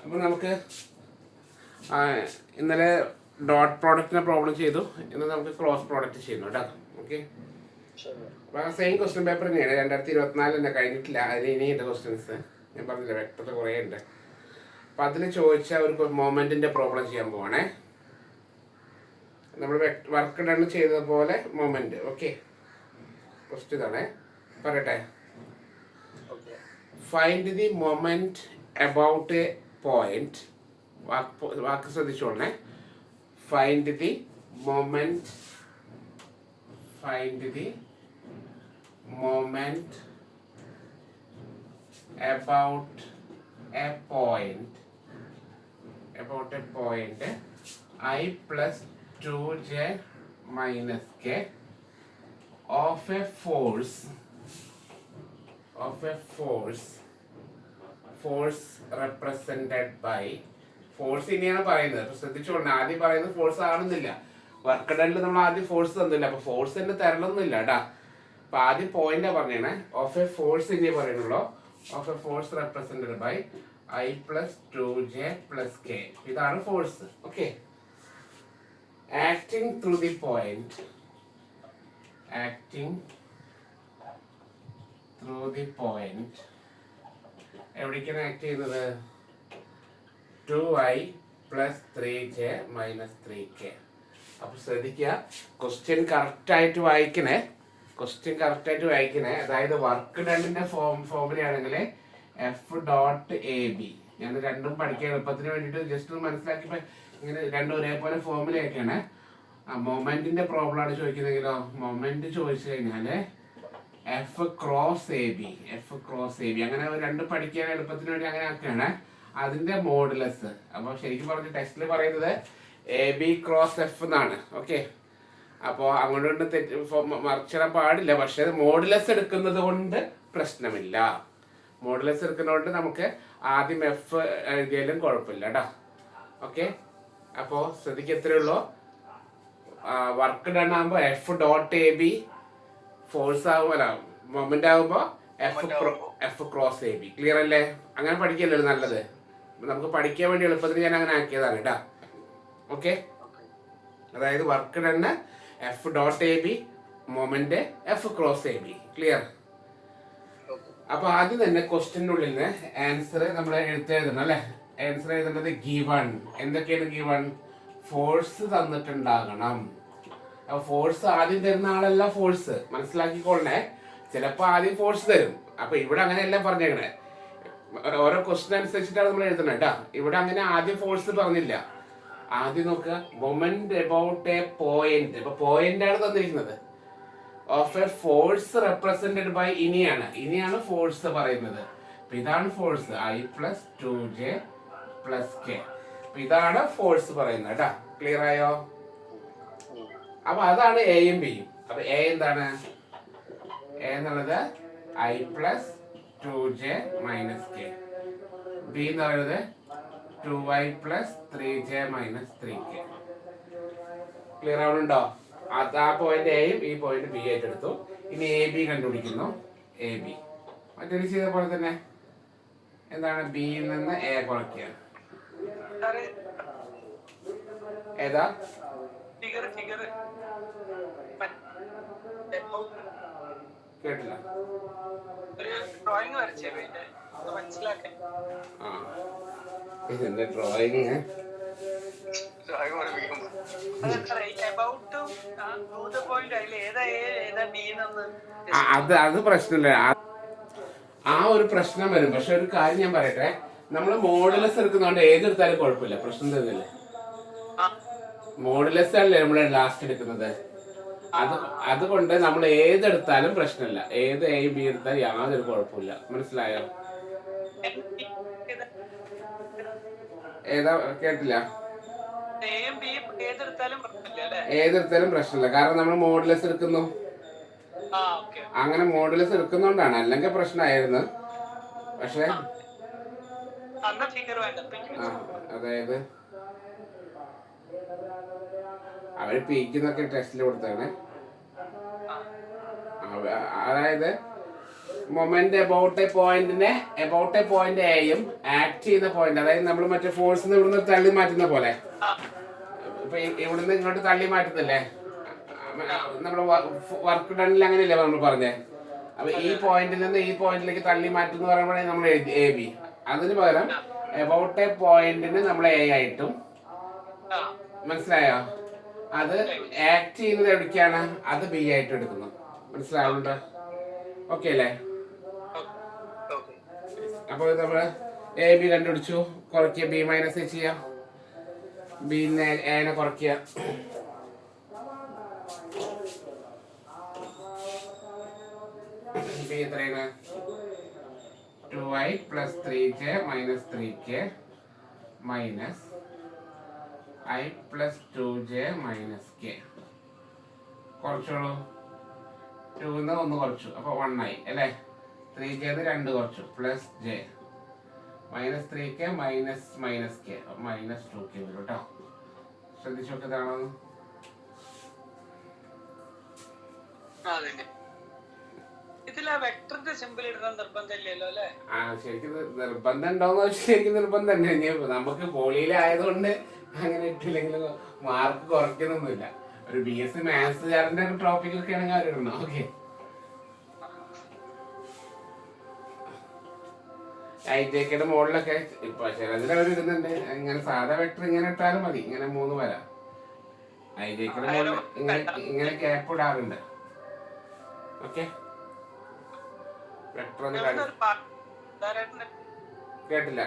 അപ്പോൾ നമുക്ക് ഇന്നലെ ഡോട്ട് പ്രോഡക്റ്റിനെ പ്രോബ്ലം ചെയ്തു, ഇന്ന് നമുക്ക് ക്രോസ് പ്രോഡക്റ്റ് ചെയ്യുന്നു കേട്ടോ. ഓക്കെ, അപ്പോൾ ആ സെയിം ക്വസ്റ്റ്യൻ പേപ്പർ തന്നെയാണ് 2024 തന്നെ കഴിഞ്ഞിട്ടില്ല. അതിന് ഇനിയുണ്ട് ക്വസ്റ്റ്യൻസ്. ഞാൻ പറഞ്ഞില്ല വ്യക്തത കുറേ ഉണ്ട്. അപ്പം അതിൽ ചോദിച്ച ഒരു മൊമെൻറ്റിൻ്റെ പ്രോബ്ലം ചെയ്യാൻ പോവാണേ. നമ്മൾ വർക്ക് ഡൺ ചെയ്തതുപോലെ മൊമെൻറ്റ്. ഓക്കെ, ഫസ്റ്റ് ഇതാണേ, പറയട്ടെ. Find the moment about a point. വാക്ക് ശ്രദ്ധിച്ചോളണേ. Find the moment about a point I plus 2j minus k of a force represented by force ഇനിയാണ് പറയുന്നത്. അപ്പൊ ശ്രദ്ധിച്ചോളണം, ആദ്യം പറയുന്നത് ഫോഴ്സ് ആണെന്നില്ല. വർക്ക് ഡണ്ണിൽ നമ്മൾ ആദ്യം ഫോഴ്സ് തന്നില്ല, അപ്പൊ ഫോഴ്സ് തന്നെ തരണമെന്നില്ല കേട്ടാ. അപ്പൊ ആദ്യം പോയിന്റാ പറഞ്ഞേ. ഓഫ് എ ഫോഴ്സ് ഇനി പറയുന്നുള്ളൂ. Of a force represented by I plus 2j plus k. ഇതാണ് force. Okay, acting through the point എവിടേക്കാണ് ആക്ട് ചെയ്യുന്നത്? 2i plus 3j minus 3k. അപ്പൊ ശ്രദ്ധിക്കുക, ക്വസ്റ്റ്യൻ കറക്റ്റ് ആയിട്ട് വായിക്കണേ. അതായത് വർക്ക് ഡണ്ണിന്റെ ഫോമിലാണെങ്കിൽ F.AB. ഞാൻ രണ്ടും പഠിക്കാൻ എളുപ്പത്തിന് വേണ്ടിയിട്ട് ജസ്റ്റ് ഒന്ന് മനസ്സിലാക്കിയപ്പോൾ ഇങ്ങനെ രണ്ടും ഒരേപോലെ ഫോമിലൊക്കെയാണ്. മൊമെന്റിന്റെ പ്രോബ്ലം ആണ് ചോദിക്കുന്നതെങ്കിലോ, മൊമെന്റ് ചോദിച്ചു കഴിഞ്ഞാല് F ക്രോസ് എ ബി അങ്ങനെ രണ്ട് പഠിക്കാൻ എളുപ്പത്തിന് വേണ്ടി അങ്ങനെ ആക്കുകയാണ്. അതിന്റെ മോഡുലസ്. അപ്പോൾ ശരിക്കും പറഞ്ഞ ടെക്സ്റ്റിൽ പറയുന്നത് AB ക്രോസ് F എന്നാണ്. ഓക്കെ, അപ്പോൾ അങ്ങോട്ട് മറിച്ചിടാൻ പാടില്ല. പക്ഷെ മോഡുലസ് എടുക്കുന്നത് കൊണ്ട് പ്രശ്നമില്ല. മോഡുലസ് എടുക്കുന്നതുകൊണ്ട് നമുക്ക് ആദ്യം F എഴുതിയാലും കുഴപ്പമില്ല കേട്ടോ. ഓക്കെ, അപ്പോൾ ശ്രദ്ധിക്കുക, എത്രയേ ഉള്ളൂ. വർക്ക് ഡൺ ആകുമ്പോൾ F.AB, ഫോഴ്സ് ആകുമ്പോൾ മൊമെന്റ് ആകുമ്പോൾ F ക്രോസ് AB. ക്ലിയർ അല്ലേ? അങ്ങനെ പഠിക്കല്ലോ നല്ലത്. നമുക്ക് പഠിക്കാൻ വേണ്ടി എളുപ്പത്തിൽ ഞാൻ അങ്ങനെ ആക്കിയതാണ് കേട്ടോ. ഓക്കെ, അതായത് work done F.AB, moment F cross AB. Clear? അപ്പൊ ആദ്യം തന്നെ ക്വസ്റ്റ്യൻ്റെ ഉള്ളിൽ നിന്ന് ആൻസർ നമ്മൾ എഴുതണം അല്ലെ. ആൻസർ എഴുതേണ്ടത് ഗിവൺ. എന്തൊക്കെയാണ് ഗിവൺ? ഫോഴ്സ് തന്നിട്ടുണ്ടാകണം. അപ്പൊ ഫോഴ്സ് ആദ്യം തരുന്ന ആളല്ല ഫോഴ്സ്, മനസ്സിലാക്കിക്കൊള്ളണേ. ചിലപ്പോൾ ആദ്യം ഫോഴ്സ് തരും. അപ്പൊ ഇവിടെ അങ്ങനെയല്ല പറഞ്ഞേക്കണേ. ഓരോ ക്വസ്റ്റ്യൻ അനുസരിച്ചിട്ടാണ് നമ്മൾ എഴുതണം കേട്ടോ. ഇവിടെ അങ്ങനെ ആദ്യം ഫോഴ്സ് പറഞ്ഞില്ല. ആദ്യം നോക്കുക, മൊമെന്റ് അബൌട്ട് എ പോയിന്റ്. ഇപ്പൊ പോയിന്റ് ആണ് തന്നിരിക്കുന്നത്. Of a force represented by ഇനിയാണ് ഫോഴ്സ് പറയുന്നത്. അപ്പൊ ഇതാണ് force I plus 2j plus k. അപ്പൊ ഇതാണ് ഫോഴ്സ് പറയുന്നത് കേട്ടോ. ക്ലിയർ ആയോ? അപ്പൊ അതാണ് എയും ബിയും. അപ്പൊ എ എന്താണ്? എ എന്നുള്ളത് I plus 2j minus k. B എന്ന് പറയുന്നത് 2i plus 3j minus 3k. Clear ആവുന്നുണ്ടോ? അത് ആ പോയിന്റ് എയും ഈ പോയിന്റ് ബി ആയിട്ട് എടുത്തു. ഇനി എ ബി കണ്ടുപിടിക്കുന്നു. എ ബി മറ്റൊരു ചെയ്ത പോലെ തന്നെ എന്താണ്? ബിയിൽ നിന്ന് എ കുറയ്ക്കുക. ഏതാ? കേട്ടില്ല. ഇതിന്റെ ഡ്രോയിങ് അത് പ്രശ്നമില്ല. ആ ഒരു പ്രശ്നം വരും. പക്ഷെ ഒരു കാര്യം ഞാൻ പറയട്ടെ, നമ്മള് മോഡുലസ് എടുക്കുന്നതുകൊണ്ട് ഏതെടുത്താലും കുഴപ്പമില്ല, പ്രശ്നം തന്നില്ല. മോഡുലസ് അല്ലേ നമ്മൾ ലാസ്റ്റ് എടുക്കുന്നത്. അതുകൊണ്ട് നമ്മൾ ഏതെടുത്താലും പ്രശ്നമില്ല. ഏത് എ ബി എടുത്താലും യാതൊരു കുഴപ്പമില്ല. മനസ്സിലായോ? ഏതാ? കേട്ടില്ല. ഏതെടുത്താലും പ്രശ്നമില്ല, കാരണം നമ്മൾ മോഡുലസ് എടുക്കുന്നു. അങ്ങനെ മോഡുലസ് എടുക്കുന്നോണ്ടാണ്, അല്ലെങ്കിൽ പ്രശ്നമായിരുന്നു. പക്ഷെ അതായത് അവര് പീക്കുന്നൊക്കെ ടെസ്റ്റിൽ കൊടുത്താണ്. അതായത് മൊമെന്റ് എബൌട്ട് എ പോയിന്റ് എയും ആക്ട് ചെയ്യുന്ന പോയിന്റ്, അതായത് നമ്മൾ മറ്റേ ഫോഴ്സിന് ഇവിടുന്ന് തള്ളി മാറ്റുന്ന പോലെ, ഇപ്പൊ ഇവിടുന്ന് ഇങ്ങോട്ട് തള്ളി മാറ്റുന്നില്ലേ നമ്മൾ വർക്ക് ഡണ്ണിൽ, അങ്ങനെയല്ലേ നമ്മൾ പറഞ്ഞേ. അപ്പൊ ഈ പോയിന്റിൽ നിന്ന് ഈ പോയിന്റിലേക്ക് തള്ളി മാറ്റുന്ന പറയുമ്പോഴേ നമ്മൾ എഴുതി എ ബി. അതിന് പകരം എബൌട്ട് എ പോയിന്റിന് നമ്മൾ എ ആയിട്ടും, മനസ്സിലായോ? അത് ആക്ട് ചെയ്യുന്നത് എവിടേക്കാണ്, അത് ബി ആയിട്ട് എടുക്കുന്നു. മനസ്സിലാവുന്നുണ്ടോ? ഓക്കെ അല്ലേ? അപ്പോൾ നമ്മള് എ ബി കണ്ടുപിടിച്ചു. കുറയ്ക്കുക, ബി മൈനസ് ചെയ്യാം. ബിന്നെ എനെ കുറയ്ക്കുക. ബി എത്രയാണ്? 2i plus 3j minus 3k minus i plus 2j minus k. കുറച്ചോളൂ. 2 1 കുറച്ചു, അപ്പൊ 1i അല്ലേ? 3k 2 കുറച്ചു, plus j minus 3k minus k minus 2k വരും കേട്ടോ. ശ്രദ്ധിച്ചു നോക്കിയതാണോ? ശരിക്കും നിർബന്ധം ഉണ്ടോന്ന് വെച്ചാൽ ശരിക്കും നിർബന്ധം തന്നെ. നമുക്ക് പോളിയിലായതുകൊണ്ട് അങ്ങനെ ഇട്ടില്ലെങ്കിലും മാർക്ക് കുറയ്ക്കുന്നൊന്നുമില്ല. ഒരു BSc മാത്സുകാരന്റെ ടോപ്പിക് ഒക്കെ ആണെങ്കിൽ അവരിടണം. ഓക്കെ, ഐജെക്കയുടെ മുകളിലൊക്കെ ഇപ്പൊ ചിലതിൽ അവർ ഇടുന്നുണ്ട്. ഇങ്ങനെ സാധാ വെക്ടർ ഇങ്ങനെ ഇട്ടാലും മതി. ഇങ്ങനെ 3 വരാം. ഐജെക്കയുടെ മുകളിൽ ഇങ്ങനെ ക്യാപ്പ് ഇടാറുണ്ട്. ഓക്കെ, വെക്ടർ ഒന്ന് കേട്ടില്ല?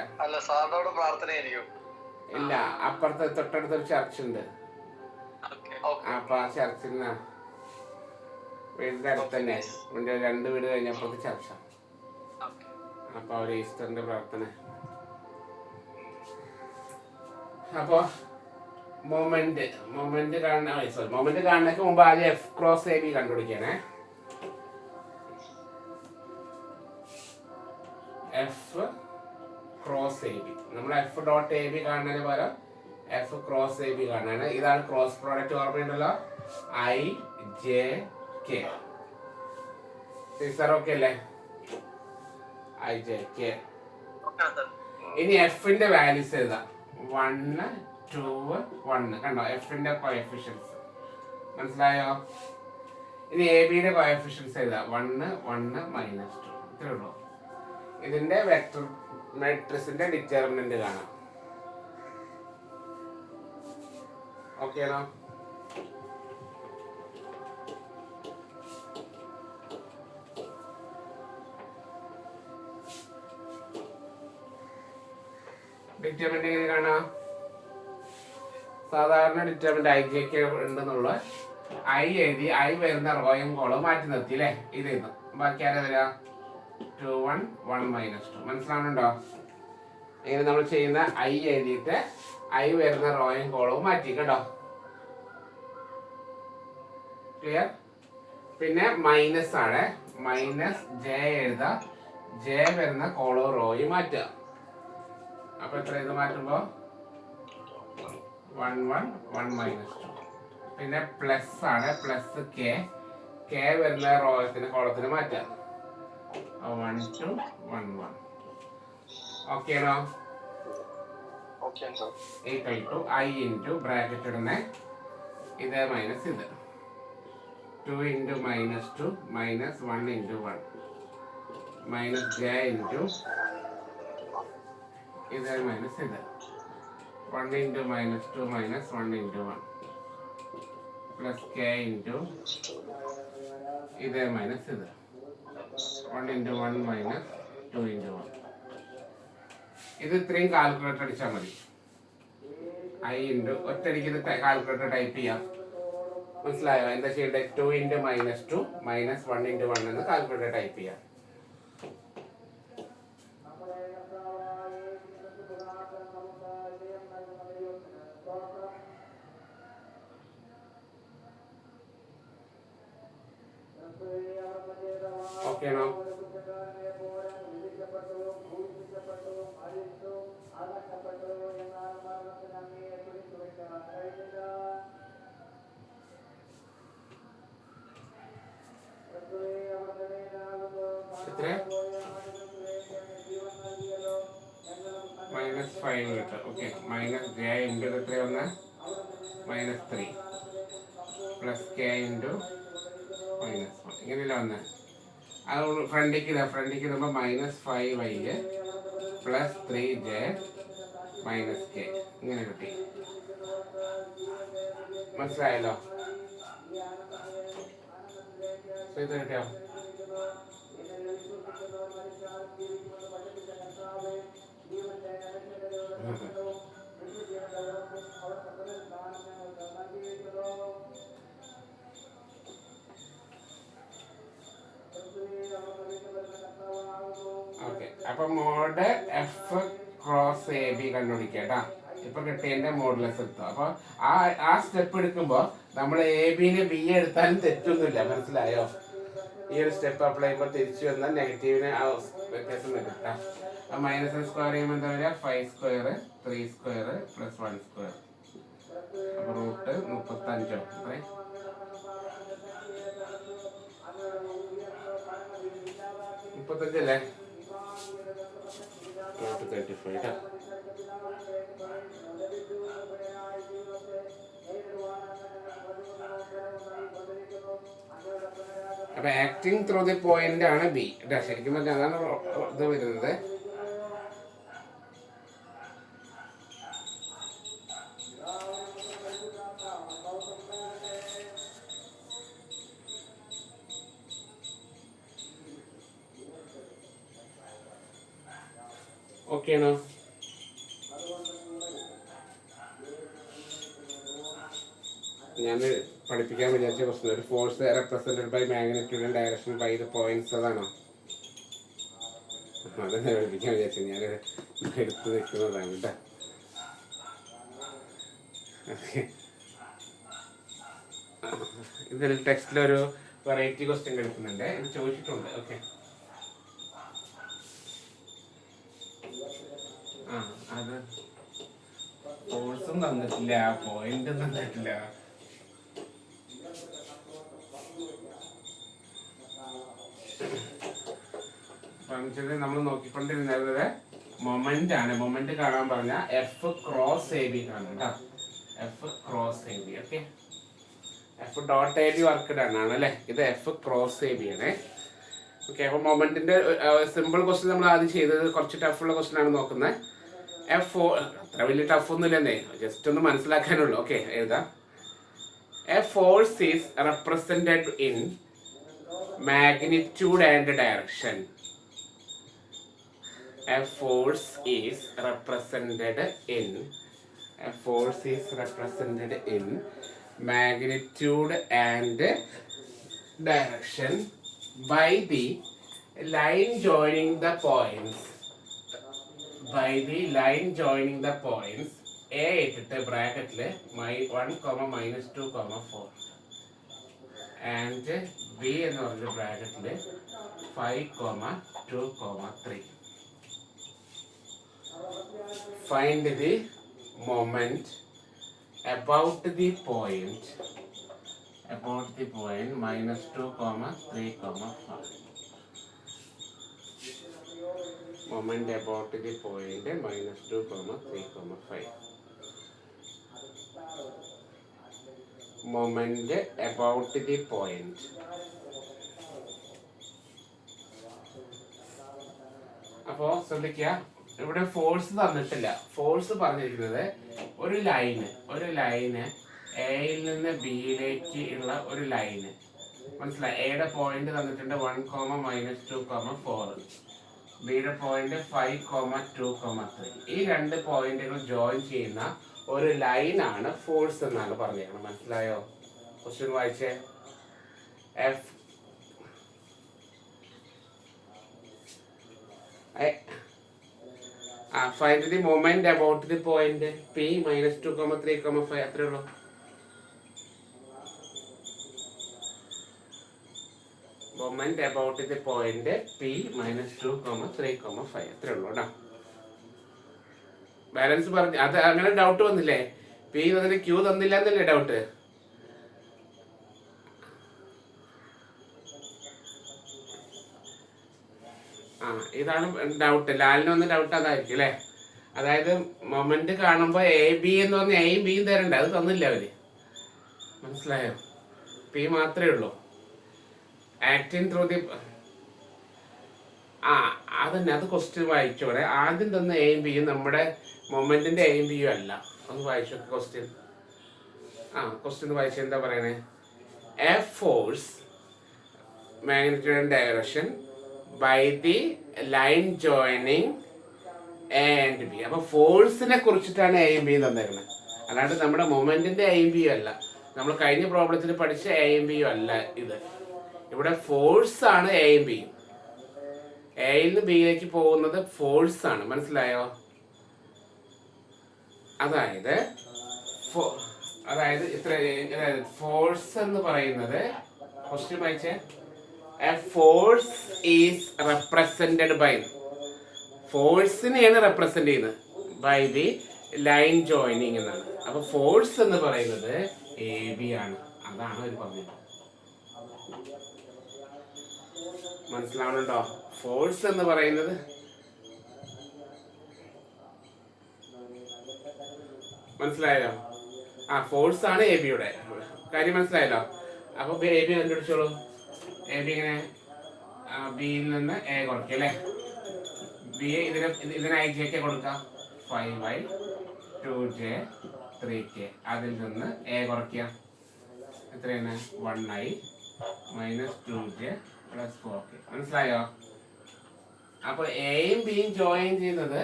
ഇല്ല, അപ്പുറത്ത് തൊട്ടടുത്തൊരു ചർച്ച് ഉണ്ട്. അപ്പൊ ആ ചർച്ചിൽ വീടിന്റെ അടുത്ത് തന്നെ, 2 വീട് കഴിഞ്ഞപ്പുറത്ത് ചർച്ച. അപ്പൊ അവര് ഈസ്റ്ററിന്റെ പ്രാർത്ഥന. അപ്പൊ മൊമെന്റ് കാണുന്നതിന് മുമ്പ് ആദ്യം എഫ് ക്രോസ് എ ബി കണ്ടുപിടിക്കണേ. എഫ് ക്രോസ് എ ബി, നമ്മൾ എഫ് ഡോട്ട് എ ബി കാണുന്നതിന് പകരം എഫ് ക്രോസ് എ ബി കാണാണ്. ഇതാണ് ക്രോസ് പ്രോഡക്റ്റ്. ഓർമ്മയുണ്ടല്ലോ, ഐ ജെ കെ. ഓക്കെ അല്ലേ? I j k. ഇനി എഫിന്റെ വാല്യൂസ് എഴുതാം. 1 2 1. കണ്ടോ എഫിന്റെ കോഎഫിഷ്യൻസ്? മനസ്സിലായോ? ഇനി എ ബിയുടെ കോഎഫിഷ്യൻസ് എഴുതാം. 1 1 മൈനസ് 2. ഇത്രേ ഉള്ളൂ. ഇതിന്റെ വെക്ടർ മാട്രിക്സിന്റെ ഡിറ്റർമിനന്റ് കാണാം. ഓക്കെ ആണോ? ഡിറ്റർമിനന്റ് എങ്ങനെ കാണാം? സാധാരണ ഡിറ്റർമിനന്റ് ഐ ജെ കെ ഉണ്ടെന്നുള്ള ഐ എഴുതി, ഐ വരുന്ന റോയും കോളവും മാറ്റി നിർത്തി അല്ലേ? ഇത് എഴുതും. ബാക്കി ആരാ വരാ? 2 1 1 മൈനസ് 2. മനസ്സിലാവുന്നുണ്ടോ? ഇങ്ങനെ നമ്മൾ ചെയ്യുന്ന ഐ എഴുതിയിട്ട് ഐ വരുന്ന റോയും കോളവും മാറ്റി. കേട്ടോ? ക്ലിയർ? പിന്നെ മൈനസ് ആണ്. മൈനസ് ജെ എഴുതാ, ജെ വരുന്ന കോളവും റോയും മാറ്റുക. അപ്പൊ എത്ര ഇത് മാറ്റുമ്പോ 1 1 1 മൈനസ് 2. പിന്നെ പ്ലസ് ആണ്. പ്ലസ് കെ, കെ വരുന്ന റോയത്തിന് കോളത്തിന് മാറ്റുക. 1 2 1 1. ഓക്കെ ആണോ? Equal to i into bracket ഇടുന്നേ, ഇത് മൈനസ് ഇത് 2 into minus 2 minus 1 into 1 minus j into ഇത് മൈനസ് ഇത് 1 into minus 2 minus 1 into 1 plus k into ഇത് മൈനസ് ഇത് 1 ഇൻറ്റു 1 മൈനസ് 2 ഇൻറ്റു 1. ഇത് ഇത്രയും കാൽക്കുലേറ്റർ അടിച്ചാൽ മതി. ഐ ഇൻറ്റു ഒറ്റയടിക്ക് ഇത് കാൽക്കുലേറ്റർ ടൈപ്പ് ചെയ്യാം. മനസ്സിലായോ? എന്താ ചെയ്യേണ്ടത്? 2 ഇൻറ്റു മൈനസ് 2 മൈനസ് 1 ഇൻറ്റു 1 എന്ന് കാൽക്കുലേറ്റർ ടൈപ്പ് ചെയ്യാം. ഓക്കെ ആണോ? എത്ര -5 കിട്ടും. ഓക്കെ, മൈനസ് ജെ ഇൻറ്റു എത്ര വന്ന് -3 പ്ലസ് കെ ഇൻറ്റു -1 ഇങ്ങനെയല്ല വന്ന്. അത് ഫ്രണ്ടിക്ക് ഇടുമ്പോൾ -5y plus 3j minus K ഇങ്ങനെ കിട്ടി. മനസ്സിലായല്ലോ? ഇത് കിട്ടിയോ? ഓക്കെ, അപ്പൊ mod F cross A B കണ്ടുപിടിക്കട്ടാ. ഇപ്പൊ കിട്ടിയതിന്റെ മോഡുലസ് എടുത്തു. അപ്പൊ ആ സ്റ്റെപ്പ് എടുക്കുമ്പോ നമ്മൾ എ ബിനെ ബി എടുത്താലും തെറ്റൊന്നുമില്ല. മനസ്സിലായോ? ഈ ഒരു സ്റ്റെപ്പ് അപ്ലൈ ചെയ്യുമ്പോൾ തിരിച്ചു വന്നാൽ നെഗറ്റീവിന് ആ വ്യത്യാസം വരും കേട്ടോ. ആ മൈനസ് സ്ക്വയർ ചെയ്യുമ്പോൾ എന്താ പറയുക? 5 സ്ക്വയർ 3 സ്ക്വയർ പ്ലസ് 1 സ്ക്വയർ. അപ്പൊ റൂട്ട് 35 അത്രേ. മുപ്പത്തഞ്ചല്ലേ? റൂട്ട് 35 കേട്ടോ. അപ്പൊ ആക്ടിങ് ത്രൂ ദി പോയിന്റ് ആണ് ബി കേട്ടോ. ശരിക്കും പറഞ്ഞാൽ അതാണ് ഇത് വരുന്നത്. ഓക്കെ ആണോ? ഞാൻ പഠിപ്പിക്കാൻ വിചാരിച്ച ക്വസ്റ്റ്യൻ ഒരു force represented by magnitude and direction by the points അതാണോ? അതെന്നെ പഠിപ്പിക്കാൻ വിചാരിച്ചത്. ഞാൻ എടുത്ത് നിൽക്കുന്നതാണ് കേട്ടോ. ഇതിൽ ടെക്സ്റ്റിലൊരു വെറൈറ്റി ക്വസ്റ്റ്യൻ എടുക്കുന്നുണ്ട്. ഇത് ചോദിച്ചിട്ടുണ്ട്. ഓക്കെ, അത് ഫോഴ്സും തന്നിട്ടില്ല, പോയിന്റും തന്നിട്ടില്ല. നമ്മൾ നോക്കിക്കൊണ്ടിരുന്നത് മൊമെന്റ് ആണ്. മൊമെന്റ് കാണാൻ പറഞ്ഞ എഫ് ക്രോസ് എ ബി കാണും കേട്ടോ. F cross A B. Okay, F dot A B worked ആണ് അല്ലേ? ഇത് എഫ് ക്രോസ് എ ബി ആണ്. ഓക്കെ, അപ്പൊ മൊമെന്റിന്റെ സിമ്പിൾ ക്വസ്റ്റ്യൻ നമ്മൾ ആദ്യം ചെയ്തത്. കുറച്ച് ടഫുള്ള ക്വസ്റ്റ്യൻ ആണ് നോക്കുന്നത്. എഫ് അത്ര വലിയ ടഫ് ഒന്നും ഇല്ലെന്നേ, ജസ്റ്റ് ഒന്ന് മനസ്സിലാക്കാനുള്ളൂ. ഓക്കെ, എഴുതാം. A force is represented in magnitude and direction. A force is represented in magnitude and direction by the line joining the points. A ഇട്ടിട്ട് ബ്രാക്കറ്റില് 1, -2, 4 ആൻഡ് ബി എന്ന് പറഞ്ഞ ബ്രാക്കറ്റില് 5, 2, 3. Find the moment about the point -2, 3, 5. Moment about the point -2, 3, 5. Moment about the point. അപ്പോ ശ്രദ്ധിക്കുക, ഇവിടെ force തന്നിട്ടില്ല. Force പറഞ്ഞിരിക്കുന്നത് ഒരു line എയിൽ നിന്ന് ബിയിലേക്ക് ഉള്ള ഒരു ലൈന്. മനസ്സിലായി? എയുടെ പോയിന്റ് തന്നിട്ടുണ്ട് 1, -2, 4. ബിയുടെ പോയിന്റ് 5, 2, 3. ഈ രണ്ട് പോയിന്റുകൾ ജോയിൻ ചെയ്യുന്ന ഒരു ലൈനാണ് ഫോഴ്സ് എന്നാണ് പറഞ്ഞേക്കണം. മനസ്സിലായോ? ക്വസ്റ്റ്യൻ വായിച്ചേ. F find the moment about the point P -2, 3, 5. അത്രേ ഉള്ളൂ. Moment about the point P -2, 3, 5. അത്രേ ഉള്ളൂ കേട്ടോ. ബാലൻസ് പറഞ്ഞു. അത് അങ്ങനെ ഡൗട്ട് വന്നില്ലേ? പി തന്നിട്ട് ക്യൂ തന്നില്ല എന്നല്ലേ ഡൗട്ട്? ആ ഇതാണ് ഡൗട്ട്. ലാലിനൊന്ന് ഡൗട്ട് അതായിരിക്കും അല്ലേ. അതായത് മൊമെന്റ് കാണുമ്പോൾ എ ബി എന്ന് പറഞ്ഞാൽ എയും ബിയും തരണ്ട, അത് തന്നില്ല അവര്. മനസ്സിലായോ? പി മാത്രമേ ഉള്ളൂ. ആക്ടിങ് ത്രൂ ദി ആ അതന്നെ, അത് ക്വസ്റ്റ്യൻ വായിച്ചോടെ. ആദ്യം തന്ന എയും ബിയും നമ്മുടെ മൊമെന്റിന്റെ എയും ബിയും അല്ല. ഒന്ന് വായിച്ചു ക്വസ്റ്റ്യൻ. ക്വസ്റ്റ്യൻ വായിച്ച എന്താ പറയണേ? A force magnitude and direction by the line joining A and B. അപ്പൊ ഫോഴ്സിനെ കുറിച്ചിട്ടാണ് എയും ബിയും തന്നേക്കുന്നത്, അല്ലാണ്ട് നമ്മുടെ മൊമെന്റിന്റെ എയും ബിയും അല്ല. നമ്മൾ കഴിഞ്ഞ പ്രോബ്ലത്തിൽ പഠിച്ച എയും ബിയും അല്ല ഇത്. ഇവിടെ ഫോഴ്സ് ആണ് എയും ബിയും. എയിൽ നിന്ന് ബിയിലേക്ക് പോകുന്നത് ഫോഴ്സ് ആണ്. മനസ്സിലായോ? അതായത് ഇത്ര ഫോഴ്സ് എന്ന് പറയുന്നത് ക്വസ്റ്റ്യൻ വായിച്ചേ. A force is represented by, ഫോഴ്സിനെയാണ് റെപ്രസെന്റ് ചെയ്യുന്നത് ബൈ ദി ലൈൻ ജോയിനിങ് എന്നാണ്. അപ്പൊ ഫോഴ്സ് എന്ന് പറയുന്നത് എ ബി ആണ്. അതാണ് അവർ പറഞ്ഞത്. മനസ്സിലാവണുണ്ടോ? ഫോഴ്സ് എന്ന് പറയുന്നത് മനസ്സിലായല്ലോ. ഫോഴ്സ് ആണ് എ ബിയുടെ കാര്യം. മനസ്സിലായല്ലോ? അപ്പൊ എ ബി കണ്ടുപിടിച്ചോളൂ. എ ബി ഇങ്ങനെ ബിയിൽ നിന്ന് എ കുറയ്ക്കുക അല്ലേ. ബി ഇതിന് ഐ ജെ കെ കൊടുക്കാം. 5i 2j 3k. അതിൽ നിന്ന് എ കുറയ്ക്കുക. എത്രയാണ്? 1i minus 2j plus 4k. മനസ്സിലായോ? അപ്പൊ എയും ബിയും ജോയിൻ ചെയ്യുന്നത്,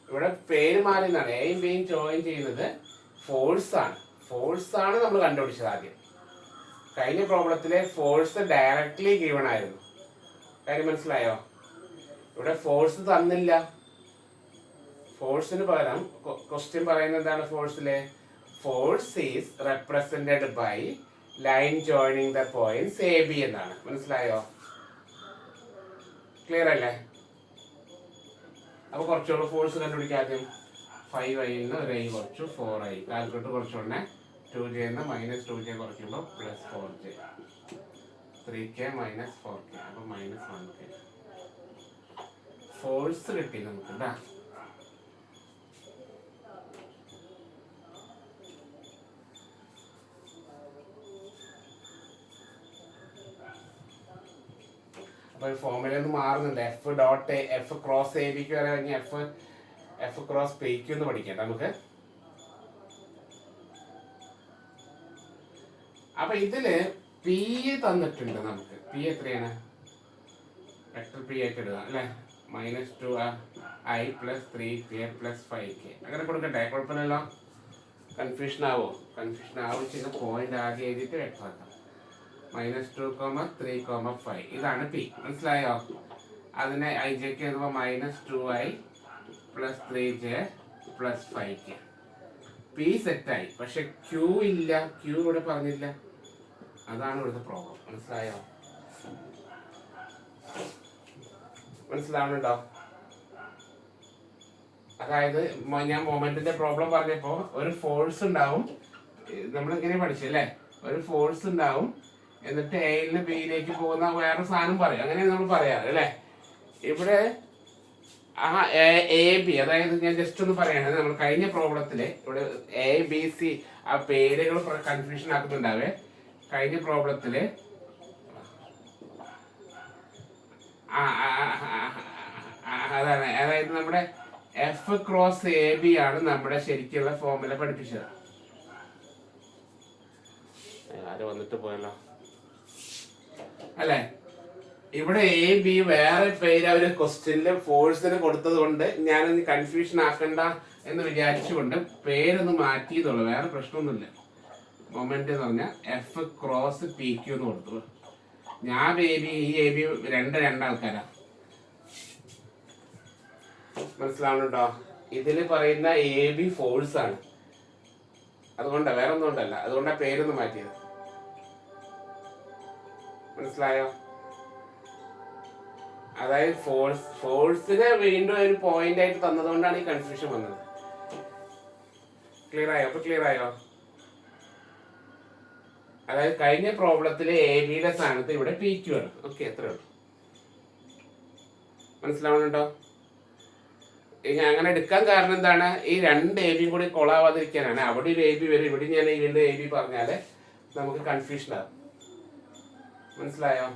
ഇവിടെ പേര് മാറി എന്നാണ്. എയും ബിയും ജോയിൻ ചെയ്യുന്നത് ഫോഴ്സ് ആണ്. ഫോഴ്സ് ആണ് നമ്മൾ കണ്ടുപിടിച്ചത് ആദ്യം. കഴിഞ്ഞ പ്രോബ്ലത്തിലെ ഫോഴ്സ് ഡയറക്ട്ലി ഗിവൺ ആയിരുന്നു. കാര്യം മനസ്സിലായോ? ഇവിടെ ഫോഴ്സ് തന്നില്ല. ഫോഴ്സിന് പകരം ക്വസ്റ്റ്യൻ പറയുന്നത് എന്താണ്? ഫോഴ്സിലെ force is represented by line joining the points A B എന്നാണ്. മനസ്സിലായോ? ക്ലിയർ അല്ലേ? അപ്പൊ കുറച്ചുകൂടെ ഫോഴ്സ് കണ്ടുപിടിക്കാം. ആദ്യം 5i നിന്ന് ഒരു ഐ കുറച്ചു, 4i. കാൽക്കുലേറ്റർ കുറച്ചുകൊണ്ടേ 2j എന്ന് മൈനസ് 2j കുറയ്ക്കുമ്പോൾ plus 4j, 3k minus 4k, അപ്പൊ മൈനസ് 1k. ഫോഴ്സ് കിട്ടി നമുക്ക്. എന്താ അപ്പൊ ഫോർമുല ഒന്ന് മാറുന്നുണ്ട്. F dot F cross A ബിക്ക് വരെ കഴിഞ്ഞ് എഫ് ക്രോസ് പിക്ക് ഒന്ന് പഠിക്കാം നമുക്ക്. അപ്പൊ ഇതില് പി തന്നിട്ടുണ്ട് നമുക്ക്. പി എത്രയാണ്? വെക്ടർ പി ആയിട്ട് ഇടുക അല്ലെ. -2i + 3k + 5k. അങ്ങനെ കൊടുക്കട്ടെ? കുഴപ്പമില്ലല്ലോ. കൺഫ്യൂഷൻ ആവോ? കൺഫ്യൂഷൻ ആവശ്യം പോയിന്റ് ആദ്യം എഴുതിയിട്ട് വ്യക്തമാക്കാം. -2, 3, 5. ഇതാണ് പി. മനസ്സിലായോ? അതിനെ ഐ ജെക്ക് എഴുതുമ്പോൾ -2i + 3j + 5k. പി സെറ്റായി. പക്ഷെ ക്യൂ ഇല്ല. ക്യൂ ഇവിടെ പറഞ്ഞില്ല. അതാണ് ഇവിടുത്തെ പ്രോബ്ലം. മനസ്സിലായോ? മനസ്സിലാവുന്നുണ്ടോ? അതായത് ഞാൻ മൊമെന്റിന്റെ പ്രോബ്ലം പറഞ്ഞപ്പോ ഒരു ഫോഴ്സ് ഉണ്ടാവും. നമ്മളിങ്ങനെ പഠിച്ചല്ലേ? ഒരു ഫോഴ്സ് ഉണ്ടാവും, എന്നിട്ട് എയിൽ നിന്ന് ബിയിലേക്ക് പോകുന്ന വേറെ സാധനം പറയും. അങ്ങനെ നമ്മൾ പറയാറ് അല്ലേ? ഇവിടെ എ ബി, അതായത് ഞാൻ ജസ്റ്റ് ഒന്ന് പറയണേ. നമ്മൾ കഴിഞ്ഞ പ്രോബ്ലത്തില് ഇവിടെ എ ബി സി ആ പേരുകൾ കൺഫ്യൂഷൻ ആക്കുന്നുണ്ടാവേ. കഴിഞ്ഞ പ്രോബ്ലത്തില് അതാണ്, അതായത് നമ്മുടെ എഫ് ക്രോസ് എ ബി ആണ് നമ്മുടെ ശരിക്കുള്ള ഫോർമുല പഠിപ്പിച്ചത്. ആര് വന്നിട്ട് പോയല്ലോ അല്ലെ? ഇവിടെ എ ബി വേറെ പേര് അവര് ക്വസ്റ്റ്യനില് ഫോഴ്സിന് കൊടുത്തത് കൊണ്ട് ഞാനൊന്ന് കൺഫ്യൂഷൻ ആക്കണ്ട എന്ന് വിചാരിച്ചുകൊണ്ട് പേരൊന്ന് മാറ്റിയതുള്ളൂ. വേറെ പ്രശ്നമൊന്നുമില്ല. മൊമെന്റ് എന്ന് പറഞ്ഞാൽ എഫ് ക്രോസ് പി ക്യൂ എന്ന് കൊടുത്തു. ഞാൻ ഈ എ ബി രണ്ടാൾക്കാരാ. മനസ്സിലാവുന്നുണ്ടോ? ഇതില് പറയുന്ന എ ബി ഫോഴ്സ് ആണ്. അതുകൊണ്ടാ, വേറെ ഒന്നും കൊണ്ടല്ല. അതുകൊണ്ടാ പേരൊന്ന് മാറ്റിയത്. മനസ്സിലായോ? അതായത് ഫോഴ്സിനെ വീണ്ടും ഒരു പോയിന്റ് ആയിട്ട് തന്നതുകൊണ്ടാണ് ഈ കൺഫ്യൂഷൻ വന്നത്. ക്ലിയർ ആയോ? അപ്പൊ ക്ലിയർ ആയോ? അതായത് കഴിഞ്ഞ പ്രോബ്ലത്തിലെ എ ബിയുടെ സ്ഥാനത്ത് ഇവിടെ പി ക്യൂ ആണ്. ഓക്കെ, എത്രയുള്ളൂ. മനസ്സിലാവുന്നുണ്ടോ? അങ്ങനെ എടുക്കാൻ കാരണം എന്താണ്? ഈ രണ്ട് എ ബിയും കൂടി കൊളാവാതിരിക്കാനാണ്. അവിടെ ഒരു എ ബി വരും, ഇവിടെ ഞാൻ വീണ്ടും എ ബി പറഞ്ഞാൽ നമുക്ക് കൺഫ്യൂഷൻ ആവും. മനസ്സിലായോ?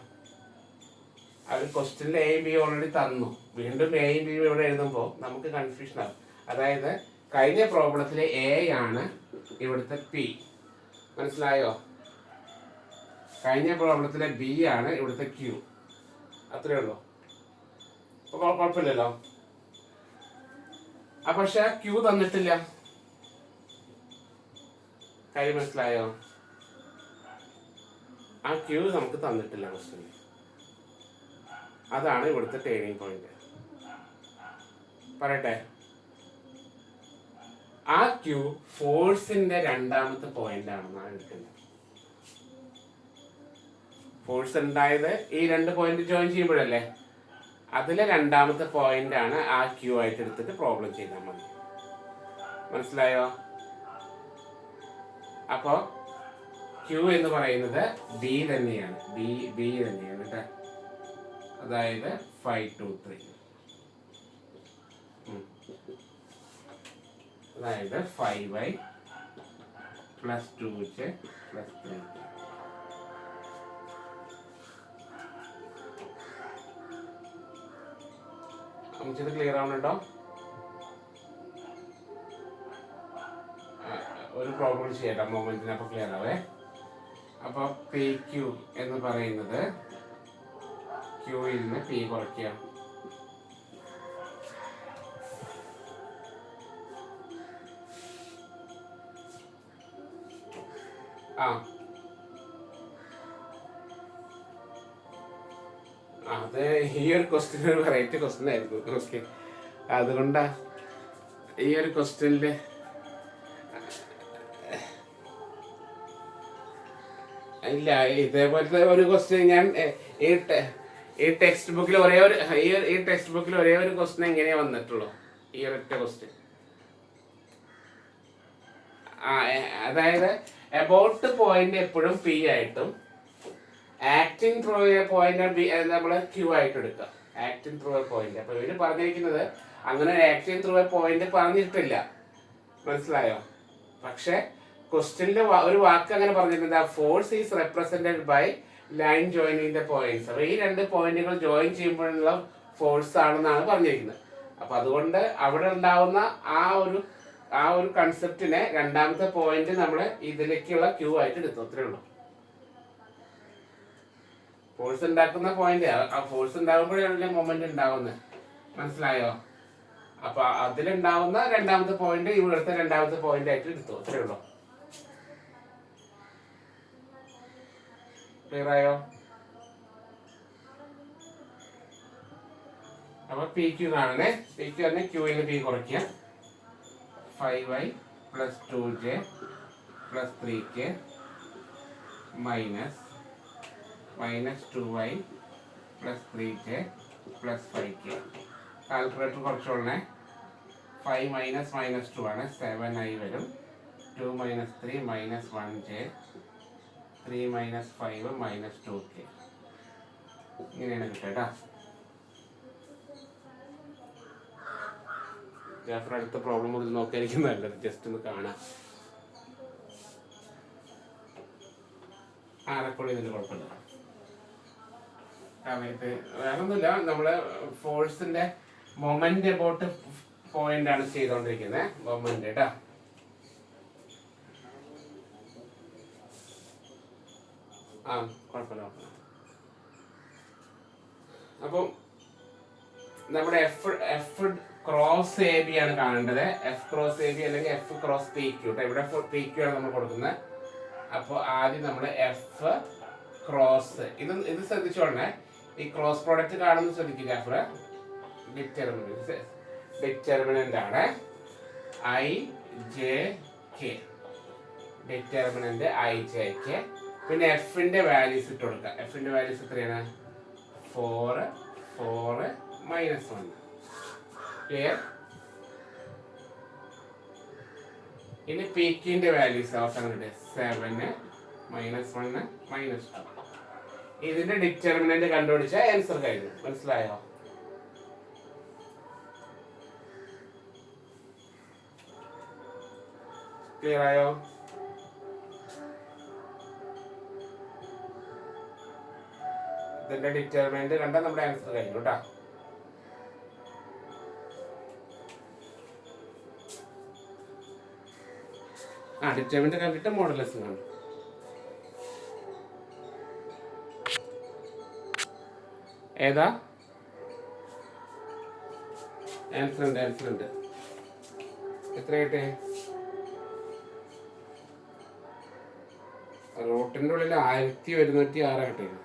അവർ ക്വസ്റ്റ്യനിൽ എ ബി ഓൾറെഡി തന്നു, വീണ്ടും എ ബി ഇവിടെ എഴുതുമ്പോൾ നമുക്ക് കൺഫ്യൂഷൻ ആവും. അതായത് കഴിഞ്ഞ പ്രോബ്ലത്തിൽ എ ആണ് ഇവിടുത്തെ പി. മനസ്സിലായോ? കഴിഞ്ഞ പ്രോബ്ലത്തിലെ ബി ആണ് ഇവിടുത്തെ ക്യൂ. അത്രേ ഉള്ളൂ. അപ്പോൾ കുഴപ്പമില്ലല്ലോ. പക്ഷെ ക്യൂ തന്നിട്ടില്ല. കാര്യം മനസ്സിലായോ? ആ ക്യൂ നമുക്ക് തന്നിട്ടില്ല ക്വസ്റ്റ്യൻ. അതാണ് ഇവിടുത്തെ ടേണിംഗ് പോയിന്റ്. പറയട്ടെ, ആ ക്യൂ ഫോഴ്സിന്റെ രണ്ടാമത്തെ പോയിന്റ് ആണെന്നാണ് എടുക്കുന്നത്. ഫോഴ്സ് ഉണ്ടായത് ഈ രണ്ട് പോയിന്റ് ജോയിൻ ചെയ്യുമ്പോഴല്ലേ, അതിലെ രണ്ടാമത്തെ പോയിന്റ് ആണ് ആ ക്യൂ ആയിട്ട് എടുത്തിട്ട് പ്രോബ്ലം ചെയ്താൽ മതി. മനസ്സിലായോ? അപ്പോ ക്യൂ എന്ന് പറയുന്നത് ബി തന്നെയാണ്, ബി തന്നെയാണ് കേട്ടോ. അതായത് 5 2 3, അതായത് 5y + 2j + 3. ഇത് ക്ലിയർ ആവുന്നുണ്ടോ? ഒരു പ്രോബ്ലം ചെയ്യട്ടെ മൊമെന്റിന്, അപ്പോൾ ക്ലിയർ ആവേ. അപ്പോൾ പി ക്യൂ എന്ന് പറയുന്നത് ക്യൂയിൽ നിന്ന് പി കുറയ്ക്കുക. അത് ഈ ഒരു ക്വസ്റ്റ്യൻ ഒരു വെറൈറ്റി ക്വസ്റ്റ്യൻ ആയിരുന്നു. ഓക്കെ, അതുകൊണ്ടാ ഈ ഒരു ക്വസ്റ്റ്യനില് ഇല്ല, ഇതേപോലത്തെ ഒരു ക്വസ്റ്റ്യൻ ഞാൻ ഈ ടെക്സ്റ്റ് ബുക്കിൽ ഒരേ ഒരു ക്വസ്റ്റ്യൻ എങ്ങനെയാ വന്നിട്ടുള്ളൂ, ഈ ഒരൊറ്റ ക്വസ്റ്റ്യൻ. അതായത് എബൌട്ട് പോയിന്റ് എപ്പോഴും പി ആയിട്ടും ആക്ടിങ് ത്രൂ എ പോയിന്റ് നമ്മൾ ക്യൂ ആയിട്ട് എടുക്കുക. Acting through A point. അപ്പൊ ഇവര് പറഞ്ഞിരിക്കുന്നത് അങ്ങനെ ആക്ടിങ് ത്രൂ എ പോയിന്റ് പറഞ്ഞിട്ടില്ല. മനസ്സിലായോ? പക്ഷെ ക്വസ്റ്റ്യനിൽ ഒരു വാക്ക് അങ്ങനെ പറഞ്ഞിട്ടുണ്ട്, force is represented by line joining the points. അപ്പൊ ഈ രണ്ട് പോയിന്റുകൾ ജോയിൻ ചെയ്യുമ്പോഴുള്ള ഫോഴ്സ് ആണെന്നാണ് പറഞ്ഞിരിക്കുന്നത്. അപ്പൊ അതുകൊണ്ട് അവിടെ ഉണ്ടാവുന്ന ആ ഒരു കൺസെപ്റ്റിനെ രണ്ടാമത്തെ പോയിന്റ് നമ്മൾ ഇതിലേക്കുള്ള ക്യൂ ആയിട്ട് എടുത്തു. അത്രേ ഉള്ളൂ. ഫോഴ്സ് ഉണ്ടാക്കുന്ന പോയിന്റ്, ആ ഫോഴ്സ് ഉണ്ടാകുമ്പോഴാണല്ലേ മൊമെന്റ് ഉണ്ടാവുന്നത്. മനസ്സിലായോ? അപ്പൊ അതിലുണ്ടാവുന്ന രണ്ടാമത്തെ പോയിന്റ് ഇവിടുത്തെ രണ്ടാമത്തെ പോയിന്റ് ആയിട്ട് എടുത്തു. അത്രേ ഉള്ളൂ. ക്ലിയർ ആയോ? അപ്പൊ പി ക്യൂ കാണണേ. പി ക്യൂ തന്നെ ക്യൂവിൽ പി കുറയ്ക്കുക. 5y + 2j + 3k - 2y + 3j + 5k. Calculator കുറച്ചോളണേ. 5 - 2 ആണ്, 7i വരും. 2 - 3 - 1j, 3 - 5 - 2k. ഇങ്ങനെയാണ് കിട്ടുക. ജാഫർ അടുത്ത പ്രോബ്ലം മുതൽ നോക്കിയായിരിക്കും നല്ലത്. ജസ്റ്റ് ഒന്ന് കാണാം. റെക്കോർഡ് ചെയ്തിട്ട് കുഴപ്പമില്ല. കാരണം ഇത് വേറൊന്നുമില്ല, നമ്മള് ഫോഴ്സിന്റെ മൊമെന്റ് അബൌട്ട് പോയിന്റ് ആണ് ചെയ്തോണ്ടിരിക്കുന്നത്. മൊമെന്റ് കേട്ടാ. കുഴപ്പമില്ല. അപ്പം നമ്മുടെ എഫ് ക്രോസ് എ ബി ആണ് കാണേണ്ടത്. എഫ് ക്രോസ് എ ബി അല്ലെങ്കിൽ എഫ് ക്രോസ് പി ക്യൂ. ഇവിടെ പി ക്യൂ ആണ് നമ്മൾ കൊടുക്കുന്നത്. അപ്പോൾ ആദ്യം നമ്മൾ എഫ് ക്രോസ് ഇത് ശ്രദ്ധിച്ചോളണേ. ഈ ക്രോസ് പ്രോഡക്റ്റ് കാണുന്നത് ശ്രദ്ധിക്കുക. ഡിറ്റർമിനന്റ് ആണ് I j K. Determinant I j K. പിന്നെ എഫിന്റെ വാല്യൂസ് ഇട്ട് കൊടുക്കുക. എഫിന്റെ വാല്യൂസ് എത്രയാണ്? 4 4 -1. ക്ലിയർ? ഇനി പീക്കിന്റെ വാല്യൂസ് അവസാനം 7 -1 -2. ഇതിന്റെ ഡിറ്റർമിനന്റ് കണ്ടുപിടിച്ച ആൻസർ കഴിഞ്ഞു. മനസ്സിലായോ? ക്ലിയർ ആയോ? ഇതിന്റെ ഡിറ്റർമിനന്റ് കണ്ടാൽ നമ്മുടെ ആൻസർ കഴിഞ്ഞു കേട്ടോ. ഡിറ്റർമിനന്റ് കണ്ടിട്ട് മോഡുലസ് കാണും. ഏതാ ആൻസർ ഉണ്ട്. എത്ര കിട്ടേ? റൂട്ടിന്റെ ഉള്ളിൽ 1106 കിട്ടിയത്.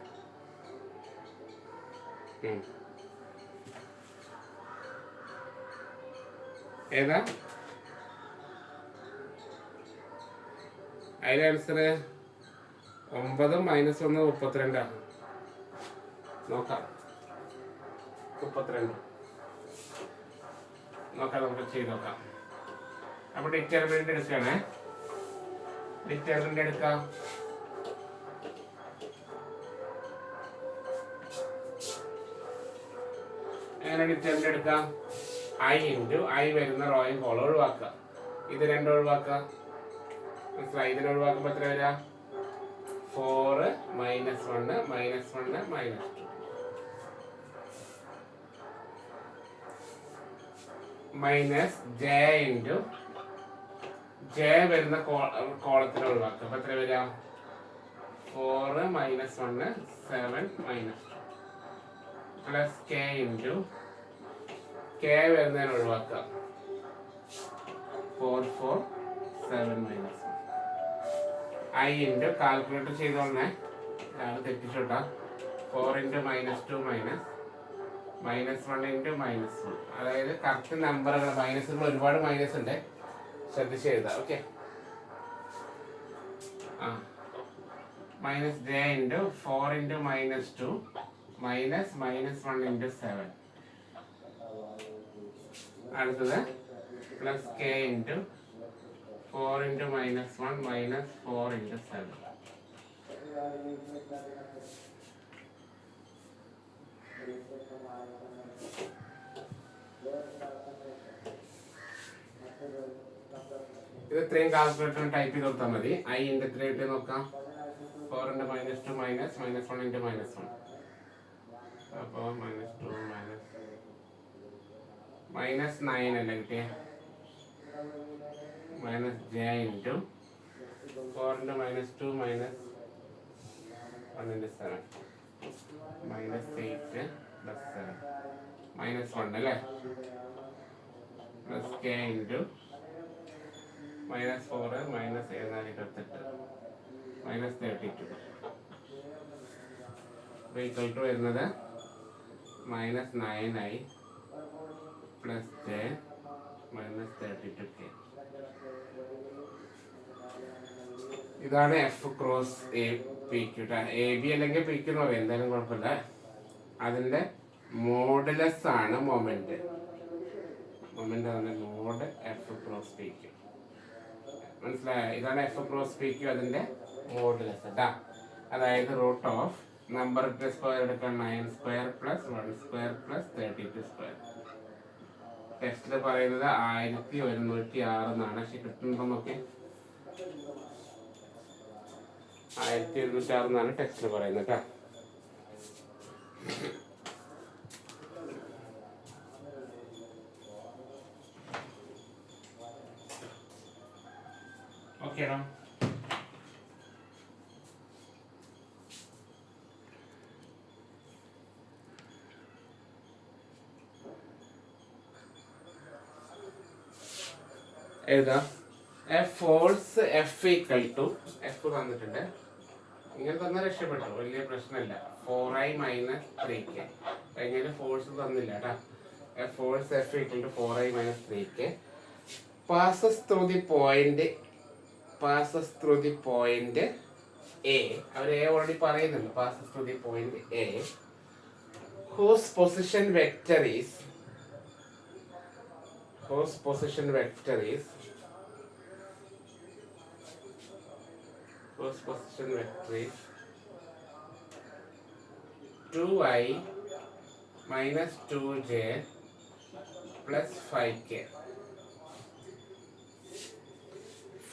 ഏതാ അതിന്റെ ആൻസർ? 9 - 1 32. നോക്കാം 32 നോക്കാം, നമുക്ക് ചെയ്ത് നോക്കാം. അപ്പൊ ഡിറ്റർമിനന്റ് എടുക്കണേ. ഡിറ്റർമിനന്റ് എടുക്കാം. എങ്ങനെ ഡിറ്റർമിനന്റ് എടുക്കാം? I ഇൻറ്റു I വരുന്ന റോയും കോളം ഒഴിവാക്കുക. ഇത് രണ്ടും ഒഴിവാക്കുക. മനസ്സിലായി? ഇതിനെ ഒഴിവാക്കുമ്പോൾ എത്ര വരിക? 4 - 1 -1 -2 മൈനസ് j ഇൻറ്റു j വരുന്ന കോളത്തിന് ഒഴിവാക്കുക. അപ്പൊ എത്ര വരിക? 4 - 1 7 -2 പ്ലസ് k ഇൻറ്റു k വരുന്നതിന് ഒഴിവാക്കുക. 4 4 7 -1 I ഇൻറ്റു കാൽക്കുലേറ്റർ ചെയ്തോളേ, തെറ്റിച്ചോട്ടാ. 4 ഇൻറ്റു -2 -1 ഇൻറ്റു -1. അതായത് കറക്റ്റ് നമ്പറുകൾ, മൈനസുകൾ ഒരുപാട് മൈനസ് ഉണ്ട്, ശ്രദ്ധിച്ച് എഴുതാം. Okay. Minus j into 4 into -2 -1 into 7. അടുത്തത് plus k into 4 into -1 -4 into 7. ഇത് ഇത്രയും കാൽക്കുലേറ്റർ ടൈപ്പ് ചെയ്ത് കൊടുത്താൽ മതി. I ഇൻറ്റു 3 ഇട്ട് നോക്കാം. 4 ഇൻറ്റു -2 -1 ഇൻറ്റു -1. അപ്പോൾ -2 -9 അല്ലേ കിട്ടിയ? Minus j into 4 into -2 -1 into 7 -8 plus 7 -1 അല്ലേ? Plus k into -4 -7 -32 equal to വരുന്നത് -9i പ്ലസ് j -32k. ഇതാണ് F cross A P Q. A B അല്ലെങ്കിൽ പി ക്യൂ എന്ന് പറയാം, എന്തായാലും കുഴപ്പമില്ല. അതിന്റെ മോഡുലസ് ആണ് മൊമെന്റ്. അതിന്റെ mod F cross P Q. മനസ്സിലായോ? ഇതാണ് എഫ് ക്രോസ് പി ക്യൂ, അതിന്റെ മോഡുലസ് കേട്ടാ. അതായത് റൂട്ട് ഓഫ് നമ്പറിന്റെ സ്ക്വയർ എടുക്കാൻ 9² + 1² + 32². ടെസ്റ്റിൽ പറയുന്നത് 1106 എന്നാണ്. പക്ഷെ കിട്ടുന്നുണ്ടോ നോക്കി. 1106 എന്നാണ് ടെസ്റ്റിൽ പറയുന്നത് കേട്ടോ. ഓക്കേടാ. എഴുതാം. Force F equal to F തന്നിട്ടുണ്ട്. ഇങ്ങനെ തന്നെ രക്ഷപ്പെട്ടു, വലിയ പ്രശ്നമില്ല. 4i - 3k. കഴിഞ്ഞാൽ ഫോഴ്സ് തന്നില്ല കേട്ടോ. Force F equal to 4i - 3k. passes through the point A. അവർ A ഓൾറെഡി പറയുന്നുണ്ട്. passes through the point A whose position vector is 2i - 2j plus 5k.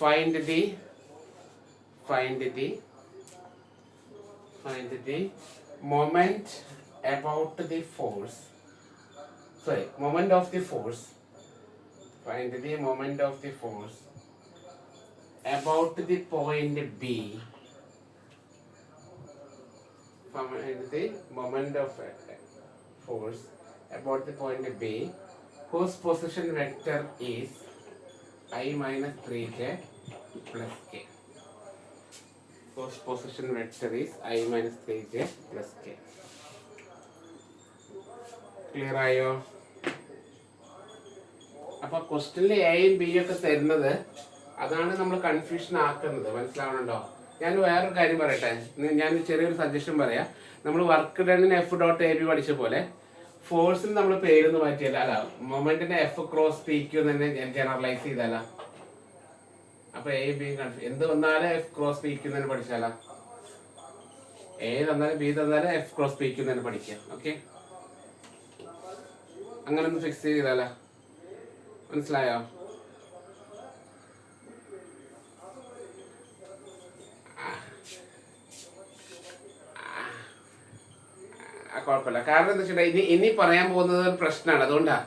find the moment about the force. Sorry, moment of the force. Find the moment of the force about the point B. Find the moment of force about the point B whose position vector is I minus 3j plus k. Whose position vector is I minus 3j plus k. Clear ആയോ? അപ്പൊ ക്വസ്റ്റ്യനിൽ എയും ബിയും ഒക്കെ തരുന്നത് അതാണ് നമ്മൾ confusion ആക്കുന്നത്. മനസ്സിലാവണുണ്ടോ? ഞാൻ വേറൊരു കാര്യം പറയട്ടെ. ഞാൻ ചെറിയൊരു സജഷൻ പറയാം. നമ്മൾ വർക്ക് ഡണ്ണിന് എഫ് ഡോട്ട് എ ബി പഠിച്ച പോലെ ഫോഴ്സിന് നമ്മൾ പേരൊന്ന് മാറ്റിയല്ല, അല്ല മൊമെന്റിന്റെ എഫ് ക്രോസ് പി ക്യൂ തന്നെ ജനറലൈസ് ചെയ്താല. അപ്പൊ എ ബി എന്ത് വന്നാലും എഫ് ക്രോസ് പി ക്യൂ തന്നെ പഠിച്ചാല. എ തന്നാലും ബി തന്നാലും എഫ് ക്രോസ് പി ക്യൂ തന്നെ പഠിക്കാം. ഓക്കെ, അങ്ങനെ ഒന്ന് ഫിക്സ് ചെയ്താല. മനസ്സിലായോ? കുഴപ്പമില്ല. കാരണം എന്താ വെച്ചിട്ടുണ്ടെങ്കിൽ ഇനി പറയാൻ പോകുന്നത് ഒരു പ്രശ്നമാണ്. അതുകൊണ്ടാ,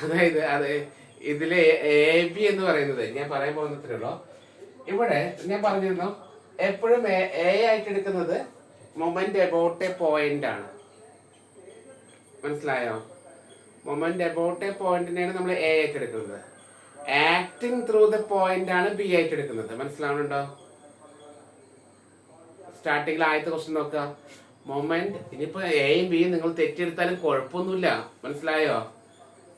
അതായത് ഇതിലെ എ ബി എന്ന് പറയുന്നത് ഞാൻ പറയാൻ പോകുന്നത്രയുള്ളൂ. ഇവിടെ ഞാൻ പറഞ്ഞിരുന്നു എപ്പോഴും എ ആയിട്ട് എടുക്കുന്നത് മൊമെന്റ് എബൌട്ട് എ പോയിന്റ് ആണ്. മനസ്സിലായോ? മൊമെന്റ് എബൌട്ട് എ പോയിന്റിനെയാണ് നമ്മൾ എ ആയിട്ട് എടുക്കുന്നത്. ആക്ടിങ് ത്രൂ ദ പോയിന്റ് ആണ് ബി ആയിട്ട് എടുക്കുന്നത്. മനസ്സിലാവുന്നുണ്ടോ? സ്റ്റാർട്ടിങ്ങിൽ ആദ്യത്തെ ക്വസ്റ്റ്യൻ നോക്കുക. മൊമെന്റ്, ഇനിയിപ്പോ എയും ബിയും നിങ്ങൾ തെറ്റിയെടുത്താലും കുഴപ്പമൊന്നുമില്ല. മനസ്സിലായോ?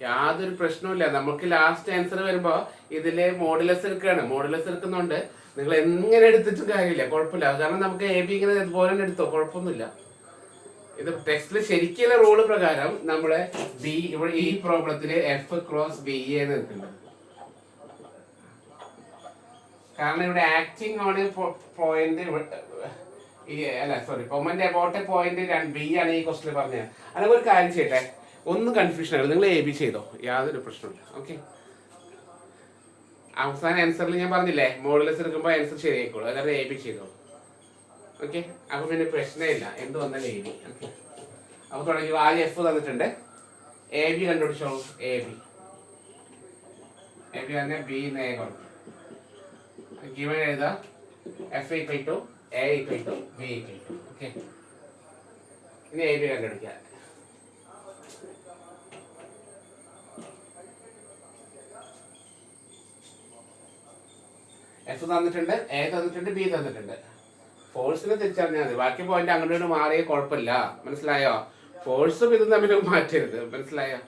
യാതൊരു പ്രശ്നവുമില്ല. നമുക്ക് ലാസ്റ്റ് ആൻസർ വരുമ്പോ ഇതിലെ മോഡുലസ് എടുക്കുകയാണ്. മോഡുലസ് എടുക്കുന്നതുകൊണ്ട് നിങ്ങൾ എങ്ങനെ എടുത്തിട്ടും കാര്യമില്ല, കുഴപ്പമില്ല. കാരണം നമുക്ക് എ ബി ഇങ്ങനെ ഇതുപോലെ തന്നെ എടുത്തോ, കുഴപ്പമൊന്നുമില്ല. ഇത് ടെക്സ്റ്റിൽ ശരിക്കുള്ള റൂള് പ്രകാരം നമ്മുടെ ബി ഇവിടെ ഈ പ്രോബ്ലത്തില് എഫ് ക്രോസ് ബി എന്ന് എടുക്കുന്നത്. കാരണം ഇവിടെ ആക്ടിങ് ആണ് പോയിന്റ്, അല്ല sorry, moment about a point B ആണ് ഈ ക്വസ്റ്റിൽ പറഞ്ഞത്. അല്ലെങ്കിൽ ഒരു കാര്യം ചെയ്യട്ടെ, ഒന്നും കൺഫ്യൂഷൻ ആവില്ല. നിങ്ങൾ എ ബി ചെയ്തോ, യാതൊരു പ്രശ്നമില്ല. ഓക്കെ, അവസാന ആൻസറിൽ ഞാൻ പറഞ്ഞില്ലേ മോഡുലസ് എടുക്കുമ്പോൾ ആൻസർ ശരിയായിക്കോളൂ. അതായത് എ ബി ചെയ്തോ. ഓക്കെ, അപ്പൊ പിന്നെ പ്രശ്നമില്ല, എന്ത് വന്നാലും എ ബി. ഓക്കെ, അപ്പൊ തുടങ്ങി. ആദ്യം എഫ് തന്നിട്ടുണ്ട്, എ ബി കണ്ടുപിടിച്ചോളൂ. എ ബി തന്നെ ബി എ കൊടുക്കും. ഗിവൻ എഴുതാ F equal to A equal to B equal to. Okay, ഇനി എ ബി കണ്ടുപിടിക്കാം. എഫ് തന്നിട്ടുണ്ട്, എ തന്നിട്ടുണ്ട്, ബി തന്നിട്ടുണ്ട്. ഫോഴ്സിനെ തിരിച്ചറിഞ്ഞാൽ മതി. ബാക്കി പോയിന്റ് അങ്ങോട്ട് മാറിയ കുഴപ്പമില്ല. മനസ്സിലായോ? ഫോഴ്സും ഇതും തമ്മിൽ മാറ്റരുത്. മനസ്സിലായോ?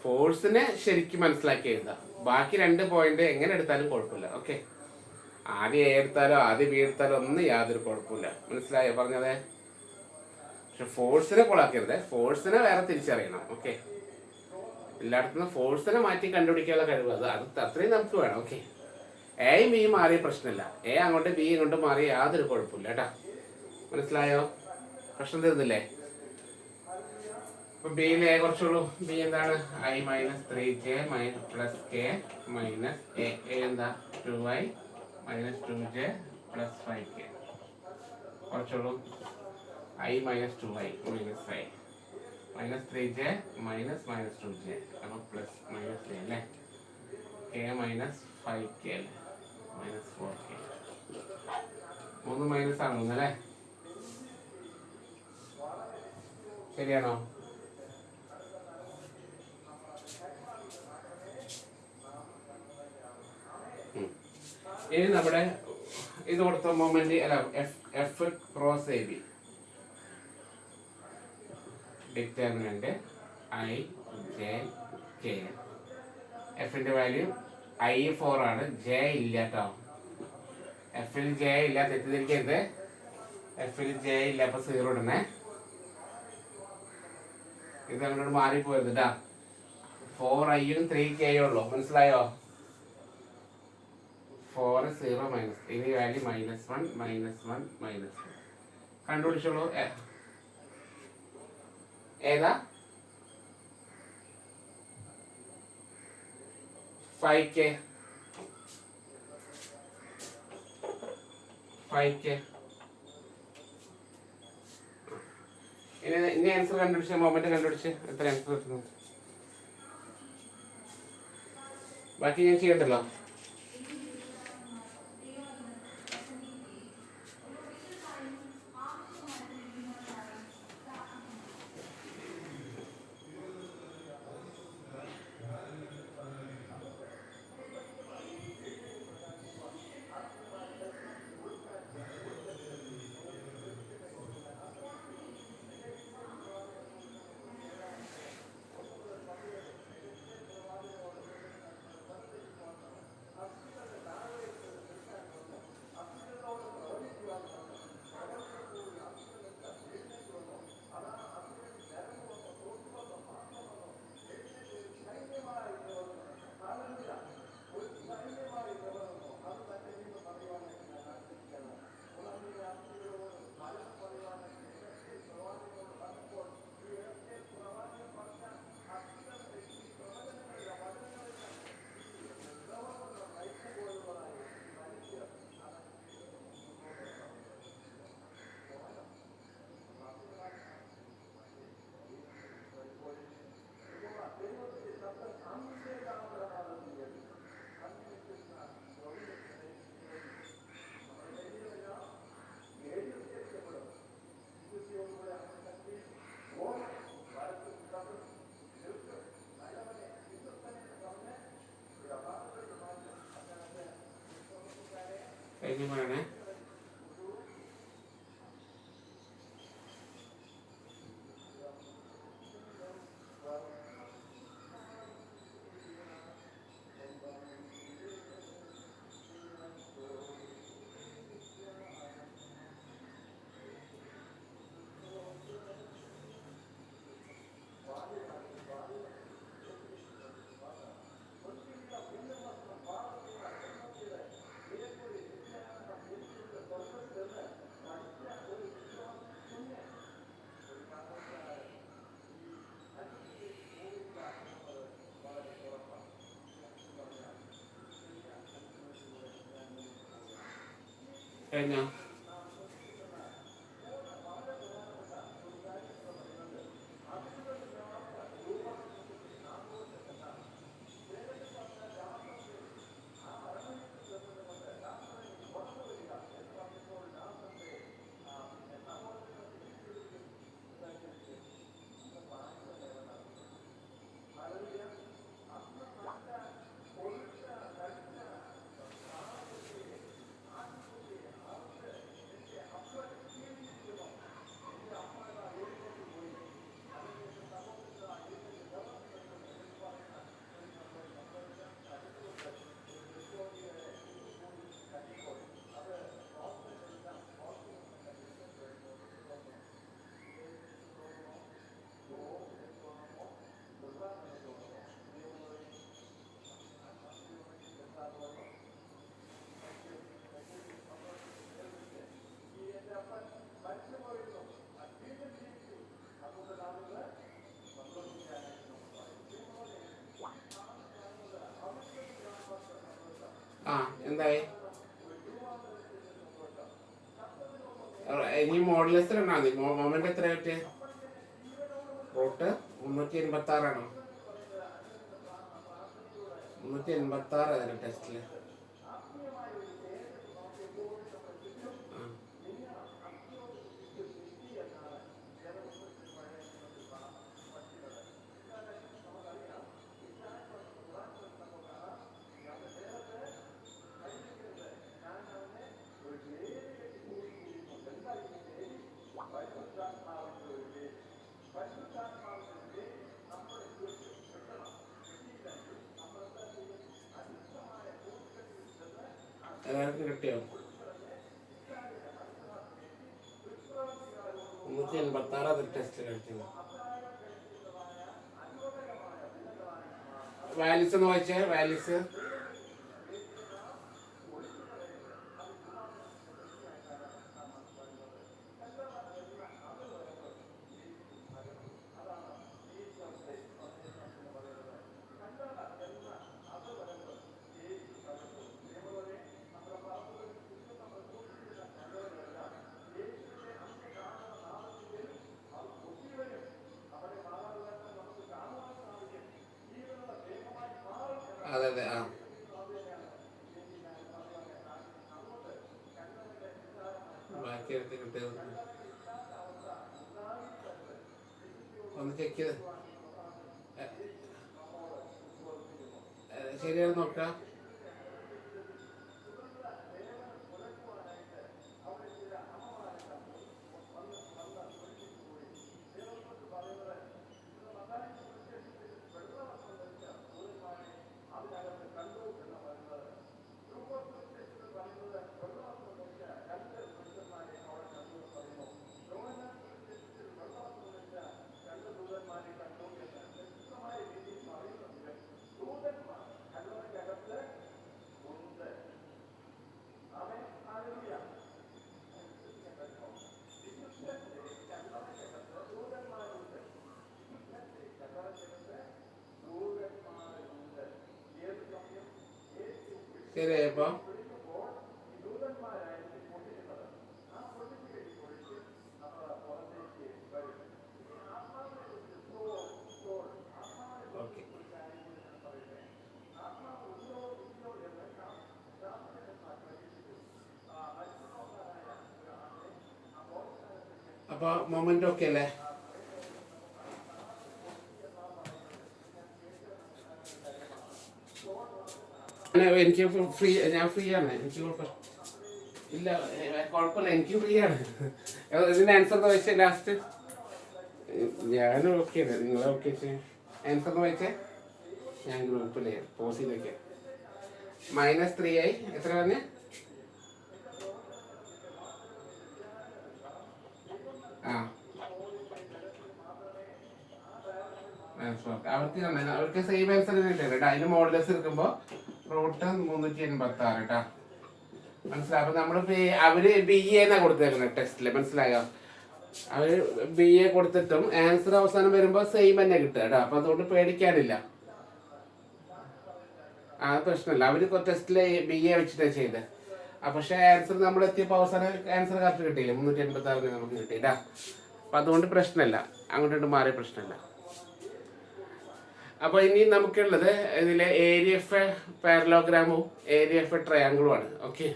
ഫോഴ്സിനെ ശരിക്കും മനസ്സിലാക്കി എഴുതാം. ബാക്കി രണ്ട് പോയിന്റ് എങ്ങനെ എടുത്താലും കുഴപ്പമില്ല. ഓക്കെ, ആദ്യം എ എടുത്താലോ ആദ്യം ബി എടുത്താലോ ഒന്നും യാതൊരു കുഴപ്പമില്ല. മനസ്സിലായോ പറഞ്ഞതേ? പക്ഷെ ഫോഴ്സിനെ കൊളാക്കരുത്. ഫോഴ്സിനെ വേറെ തിരിച്ചറിയണം. ഓക്കെ, എല്ലായിടത്തുനിന്നും ഫോഴ്സിനെ മാറ്റി കണ്ടുപിടിക്കാനുള്ള കഴിവ് അത് അത്രയും നമുക്ക് വേണം. ഓക്കെ, എയും ബിയും മാറിയ പ്രശ്നമില്ല. എ അങ്ങോട്ട് ബി ഇങ്ങോട്ട് മാറിയ യാതൊരു കുഴപ്പമില്ല കേട്ടാ. മനസ്സിലായോ? പ്രശ്നം തീർന്നില്ലേ? അപ്പൊ ബിയിൽ എ കുറച്ചുള്ളൂ. ബി എന്താണ്? I minus 3j plus k minus A. എന്താ? 2i minus 2j plus 5k. കുറച്ചുള്ളൂ. I minus 2i minus 5 minus 3j minus 2j. അപ്പൊ പ്ലസ് മൈനസ് എ അല്ലേ? കെ മൈനസ് 5k അല്ലേ? Minus 4k. 3 മൈനസ് ആണ് അല്ലേ? ശരിയാണോ? ഇനി നമ്മുടെ ഇത് കൊടുത്ത മൊമെന്റ് അല്ല F cross A B determinant I j K. എഫിന്റെ വാല്യൂ ഐ 4 ആണ്, ജെ ഇല്ല കേട്ടോ. എഫിൽ ജെ ഇല്ല, തെറ്റിദ്ധരിക്കരുത്. എഫിൽ ജെ ഇല്ല, അപ്പൊ 0 ഇടണേ. ഇത് അങ്ങോട്ട് മാറിപ്പോയത് കേട്ടാ. 4i-യും 3k ഉള്ളൂ. മനസ്സിലായോ? 4 0 മൈനസ്, ഇനി വാല്യൂ -1 -1 കണ്ടുപിടിച്ചോളൂ. ഏതാ? 5k. 5K. ഇനി ആൻസർ കണ്ടുപിടിച്ച് മൊമെന്റ് കണ്ടുപിടിച്ച് എത്ര ആൻസർ കിട്ടുന്നു. ബാക്കി ഞാൻ ചെയ്യണ്ടല്ലോ. കഴിഞ്ഞ പറയണേ. കഴിഞ്ഞോ? ആ എന്തായി? ഇനി മോഡുലസ് കണ്ടാൽ മതി. മൊമെന്റ് എത്ര പറ്റിയ റൂട്ട് 386 386 അതിന് ടെസ്റ്റില്. എല്ലാവർക്കും കിട്ടിയോ? 386 അതിൽ ടെസ്റ്റ് കളിക്കുന്നു. വാല്യൂസ് എന്ന് വായിച്ചേ. വാല്യൂസ് അതെ അതെ ആ ബാക്കി എടുത്ത് കിട്ടിയത് ഒന്ന് ചെക്ക് ചെയ്ത് ശരിയാണ് നോക്കാം. ശരിയായപ്പോ ഓക്കെ. അപ്പോൾ മൊമെന്റ് ഓക്കെ അല്ലേ? എനിക്ക് ഫ്രീ, ഞാൻ ഫ്രീ ആണ്, എനിക്ക് കുഴപ്പമില്ല. ഇല്ല കുഴപ്പമില്ല, എനിക്ക് ഫ്രീ ആണ്. ഇതിന് ആൻസർ ചോദിച്ചേ ലാസ്റ്റ്. ഞാൻ ഓക്കെ ആണ്, നിങ്ങൾ ഓക്കെ ആൻസർ ചോദിച്ചേ. ഞാൻ ഗ്രൂപ്പിലേ പോസ്റ്റ് ചെയ്ത് വയ്ക്കാം. -3 എത്ര പറഞ്ഞേ? ആ അവർക്ക് സെയിം ആൻസർ കിട്ടില്ല കേട്ടോ. അതിന് മോഡുലസ് എടുക്കുമ്പോൾ √386 കേട്ടോ. മനസ്സിലായി? അപ്പൊ നമ്മള് അവര് BA എന്നാ കൊടുത്തേക്കുന്നത് ടെസ്റ്റില്, മനസ്സിലായോ? അവര് BA കൊടുത്തിട്ടും ആൻസർ അവസാനം വരുമ്പോ സെയിം തന്നെ കിട്ടുക കേട്ടോ. അപ്പൊ അതുകൊണ്ട് പേടിക്കാനില്ല, ആ പ്രശ്നമില്ല. അവര് ടെസ്റ്റില് BA വെച്ചിട്ടാണ് ചെയ്തത്. പക്ഷെ ആൻസർ നമ്മൾ എത്തിയപ്പോൾ അവസാനം ആൻസർ കറക്റ്റ് കിട്ടിയില്ല, 386 നമുക്ക് കിട്ടിയിട്ടാ. അപ്പൊ അതുകൊണ്ട് പ്രശ്നമില്ല, അങ്ങോട്ട് മാറിയ പ്രശ്നമില്ല. അപ്പൊ ഇനി നമുക്കുള്ളത് ഇതിലെ ഏരിയ ഓഫ് പാരലോഗ്രാമും ഏരിയ ഓഫ് ട്രയാങ്കിളും ആണ്. ഓക്കെ,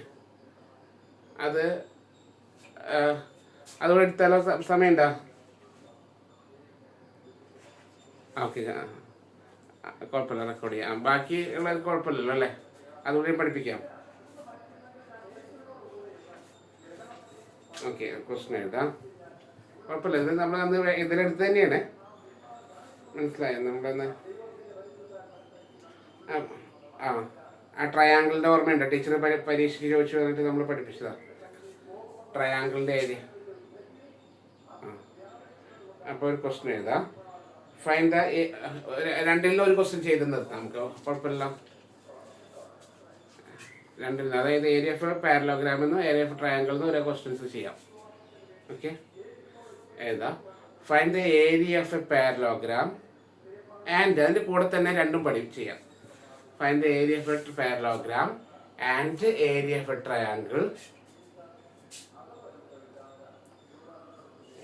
അതുകൂടെ എടുത്താലോ? സമയം ഉണ്ടോ? ഓക്കെ, കുഴപ്പമില്ല, റെക്കോർഡ് ചെയ്യാം. ബാക്കി ഉള്ളത് കുഴപ്പമില്ലല്ലോ അല്ലേ? അതുകൂടി പഠിപ്പിക്കാം. ഓക്കെ, ക്വസ്റ്റ്യൻ എഴുതാം, കുഴപ്പമില്ല. ഇത് നമ്മൾ അന്ന് ഇതിലെടുത്ത് തന്നെയാണ്, മനസ്സിലായോ? നമ്മളന്ന് ആ ട്രയാങ്കിളിൻ്റെ ഓർമ്മയുണ്ട്, ടീച്ചർ പരീക്ഷയ്ക്ക് ചോദിച്ചു വന്നിട്ട് നമ്മൾ പഠിപ്പിച്ചതാണ് ട്രയാങ്കിളിൻ്റെ ഏരിയ. അപ്പോൾ ഒരു ക്വസ്റ്റ്യൻ എഴുതാം. ഫൈൻഡ് ദ, രണ്ടിലും ഒരു ക്വസ്റ്റ്യൻ ചെയ്ത് നിർത്താം നമുക്ക്, കുഴപ്പമില്ല. രണ്ടിലും, അതായത് ഏരിയ ഓഫ് പാരലോഗ്രാമിൽ നിന്നും ഏരിയ ഓഫ് ട്രയാങ്കിളിൽ നിന്നും ഓരോ ക്വസ്റ്റ്യൻസ് ചെയ്യാം. ഓക്കെ, എഴുതാം. Find the area of a parallelogram and, അതിൻ്റെ കൂടെ തന്നെ രണ്ടും ചെയ്യാം. Find the area of a parallelogram and the area of a triangle.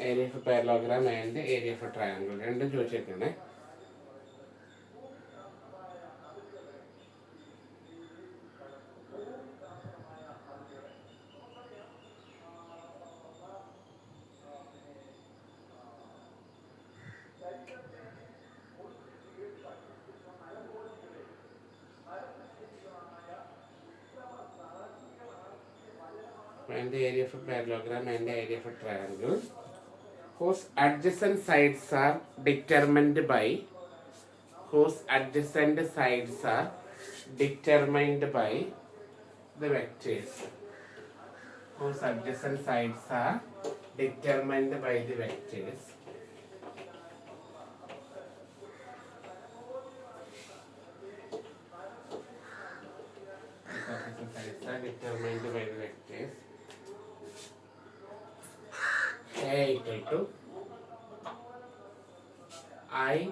Area of a parallelogram and the area of a triangle. രണ്ടും ചോദിച്ചേക്കണേ. Find the area of a parallelogram and the area of a triangle whose adjacent sides are determined by the vectors. Whose adjacent sides are determined by the vectors. Determined by the vectors. A equal to I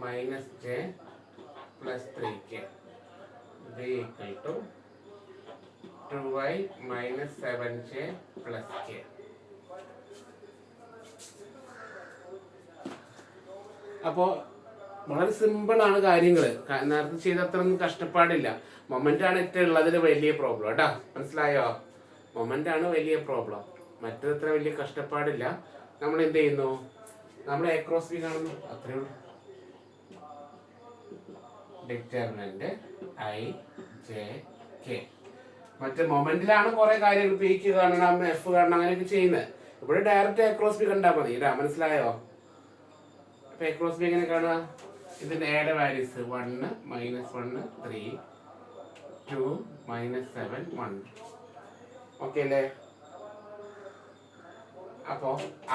minus j plus 3k. B equal to 2i minus 7j plus k. അപ്പോൾ വളരെ സിമ്പിളാണ് കാര്യങ്ങൾ. നേരത്തെ ചെയ്ത അത്ര ഒന്നും കഷ്ടപ്പാടില്ല. Moment ആണ് ഏറ്റവും ഉള്ളതിൽ വലിയ പ്രോബ്ലം കേട്ടോ. മനസ്സിലായോ? മൊമെന്റ് ആണ് വലിയ പ്രോബ്ലം. മറ്റത്ര വലിയ കഷ്ടപ്പാടില്ല. നമ്മൾ എന്ത് ചെയ്യുന്നു? നമ്മൾ എ ക്രോസ് ബി കാണുന്നു, അത്രേ ഉള്ളൂ. Determinant I j K. മറ്റേ മൊമെന്റിലാണ് കുറെ കാര്യങ്ങൾ പീക്ക് കാണണം, എഫ് കാണണം, അങ്ങനെയൊക്കെ ചെയ്യുന്നത്. ഇവിടെ ഡയറക്റ്റ് എ ക്രോസ് ബി കണ്ടാൽ മതി. ഇതാ മനസ്സിലായോ? അപ്പൊ എ ക്രോസ് ബി എങ്ങനെ കാണുക? ഇതിന്റെ എയുടെ വാല്യൂസ് 1 -1 3 2 -7 1. ഓക്കെ അല്ലേ? അപ്പോ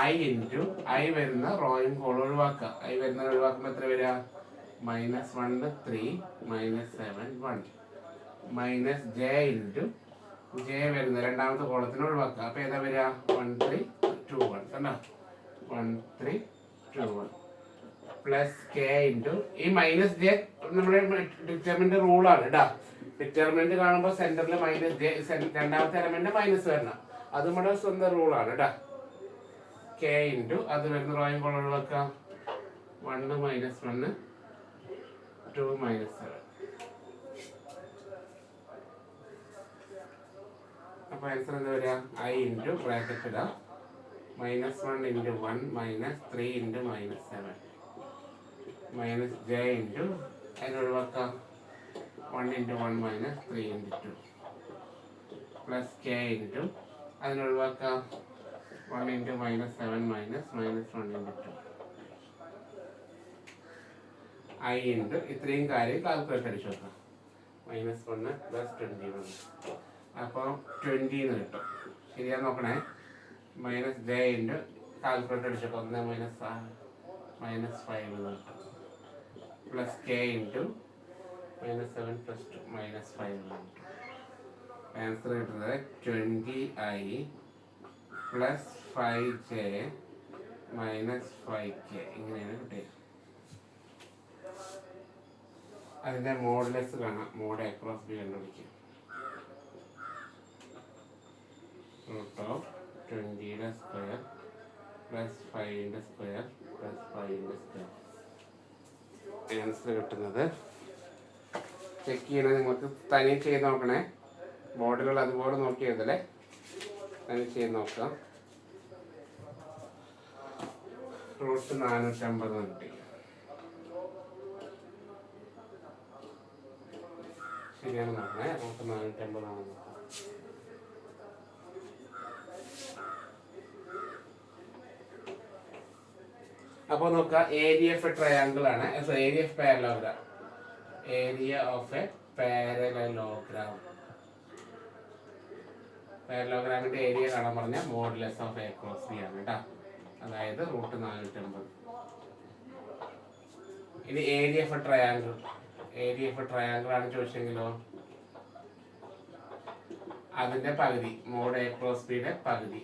ഐ ഇൻറ്റു ഐ വരുന്ന റോയും കോളും ഒഴിവാക്കുക. ഐ വരുന്ന ഒഴിവാക്കുമ്പോൾ എത്ര വരിക? -1 3 -7 1 മൈനസ് ജെ ഇൻറ്റു ജെ വരുന്ന രണ്ടാമത്തെ കോളത്തിന് ഒഴിവാക്കുക. അപ്പൊ ഏതാ വരിക? 1 3 2 1 കണ്ടോ? 1 3 2 1 പ്ലസ് കെ ഇൻറ്റു ഈ മൈനസ് ജെ നമ്മുടെ ഡിറ്റർമിനന്റ് റൂളാണ് കേട്ടോ. ഡിറ്റർമിനന്റ് കാണുമ്പോൾ സെന്ററിൽ മൈനസ് ജെ, രണ്ടാമത്തെ എലമെന്റ് മൈനസ് വരണം. അത് നമ്മുടെ സ്വന്തം റൂളാണ് കേട്ടോ. കെ ഇൻറ്റു അത് വരുന്ന റോയും കോളം ഒഴിവാക്കാം. 1 -1 2 -7. അപ്പൊ ആൻസർ എന്താ വരിക? ഐ ഇൻറ്റു ബ്രാക്കറ്റ് ഇടാം, -1 into 1 -3 into -7 minus j into അതിന് ഒഴിവാക്കാം 1 into 1 -3 into 2 plus k into അതിന് ഒഴിവാക്കാം 1 ഇൻറ്റു -7 -1 ഇൻറ്റു 2 ഐ ഇൻറ്റു ഇത്രയും കാര്യം കാൽക്കുലേറ്റ് അടിച്ചു നോക്കാം. -1 + 21. അപ്പോൾ 20 എന്ന് കിട്ടും. ശരിയാ നോക്കണേ. മൈനസ് ജെ ഇൻറ്റു കാൽക്കുലേറ്റ് അടിച്ചു നോക്കാം. 1 -5 എന്ന് കിട്ടും. പ്ലസ് കെ ഇൻറ്റു -7 + 2 -5 എന്ന് കിട്ടും. ആൻസർ കിട്ടുന്നത് 20i + 5j - 5k ഇങ്ങനെയാണ് കിട്ടിയത്. അതിന്റെ മോഡുലസ് കാണാം. മോഡ് എ ക്രോസ് ബി കണ്ടുപിടിക്കും. √20 സ്ക്വയർ + 5 സ്ക്വയർ + 5 സ്ക്വയർ. ആൻസർ കിട്ടുന്നത് ചെക്ക് ചെയ്യണത് നിങ്ങൾക്ക് തനി ചെയ്ത് നോക്കണേ. ബോർഡുകൾ അതുപോലെ നോക്കി എഴുതല്ലേ, തനി ചെയ്ത് നോക്കാം. √450 കിട്ടി. ശരിയാണ് നോക്കണേ. √450 ആണ് നോക്കാം. അപ്പോൾ നോക്കുക, ഏരിയ ഓഫ് എ ട്രയാങ്കിൾ ആണ്. Area of parallelogram. Area of a parallelogram. പാരലോഗ്രാമിന്റെ ഏരിയ കാണാൻ പറഞ്ഞാൽ modulus of A cross B ആണ് കേട്ടോ. അതായത് √450. ഇനി area of a triangle. Area of a triangle ആണ് ചോദിച്ചെങ്കിലോ അതിന്റെ പകുതി, മോഡ് എ ക്രോസ് ബിയുടെ പകുതി,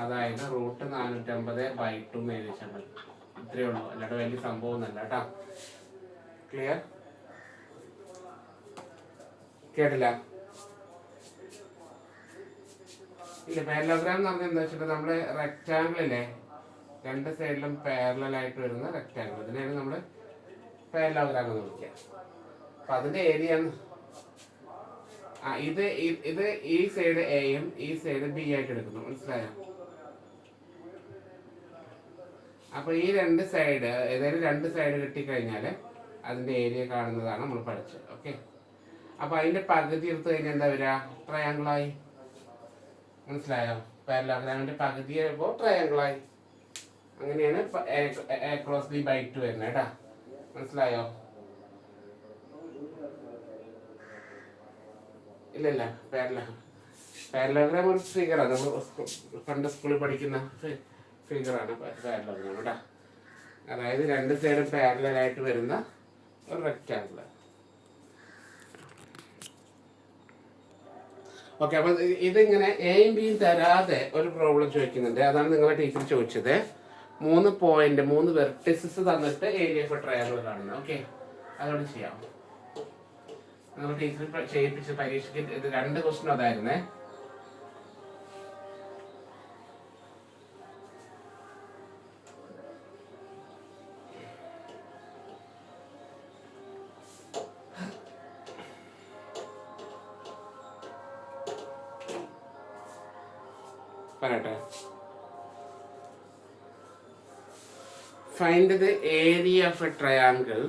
അതായത് √450/2 എന്ന് എഴുതിച്ചാൽ മതി. ഇത്രയേ ഉള്ളൂ, അല്ലാണ്ട് വലിയ സംഭവം ഒന്നല്ല കേട്ടോ. ക്ലിയർ? കേട്ടില്ല? ഇല്ല, പാരലോഗ്രാം എന്ന് പറഞ്ഞാൽ എന്താ വെച്ചിട്ട് നമ്മള് റെക്റ്റാങ്കിൾ ഇല്ലേ, രണ്ട് സൈഡിലും പാരലൽ ആയിട്ട് വരുന്ന റെക്റ്റാങ്കിൾ, ഇതിനെയാണ് നമ്മൾ പാരലോഗ്രാം എന്ന് വിളിക്കുക. അപ്പൊ അതിന്റെ ഏരിയ ഇത് ഈ സൈഡ് എയും ഈ സൈഡ് ബി ആയിട്ട് എടുക്കുന്നു. മനസ്സിലായോ? അപ്പൊ ഈ രണ്ട് സൈഡ്, ഏതായാലും രണ്ട് സൈഡ് കിട്ടിക്കഴിഞ്ഞാൽ അതിന്റെ ഏരിയ കാണുന്നതാണ് നമ്മൾ പഠിച്ചത്. ഓക്കെ. അപ്പൊ അതിന്റെ പകുതി എടുത്തു കഴിഞ്ഞാൽ എന്താ വരിക? ട്രയാങ്കിളായി. മനസ്സിലായോ? പാരലോഗ്രാമിന്റെ പകുതി ആയപ്പോൾ ട്രയാങ്കിളായി. അങ്ങനെയാണ് എ ക്രോസ് ബി/2 വരുന്നത് കേട്ടാ. മനസ്സിലായോ? ഇല്ലല്ല, പാരലോഗ്രാം ഒരു ഫിഗറാണ്. നമ്മൾ പണ്ട് സ്കൂളിൽ പഠിക്കുന്ന ഫിഗറാണ് പാരലോഗ്രാം കേട്ടോ. അതായത് രണ്ട് സൈഡും പാരലലായിട്ട് വരുന്ന ഒരു റെക്റ്റാങ്കിൾ. ഓക്കെ. അപ്പൊ ഇതിങ്ങനെ എയും ബിയും തരാതെ ഒരു പ്രോബ്ലം ചോദിക്കുന്നുണ്ട്. അതാണ് നിങ്ങളെ ടീച്ചർ ചോദിച്ചത്. 3 പോയിന്റ് 3 വെർട്ടിസസ് തന്നിട്ട് ഏരിയ ഓഫ് ട്രയാങ്കിൾ കാണുന്നത്. ഓക്കെ, അതോടെ ചെയ്യാം. നിങ്ങൾ ടീച്ചർ ചെയ്യിപ്പിച്ച പരീക്ഷയ്ക്ക് ഇത് 2 ക്വസ്റ്റ്യൻ അതായിരുന്നേ. പറയട്ടെ. Find the area of a triangle.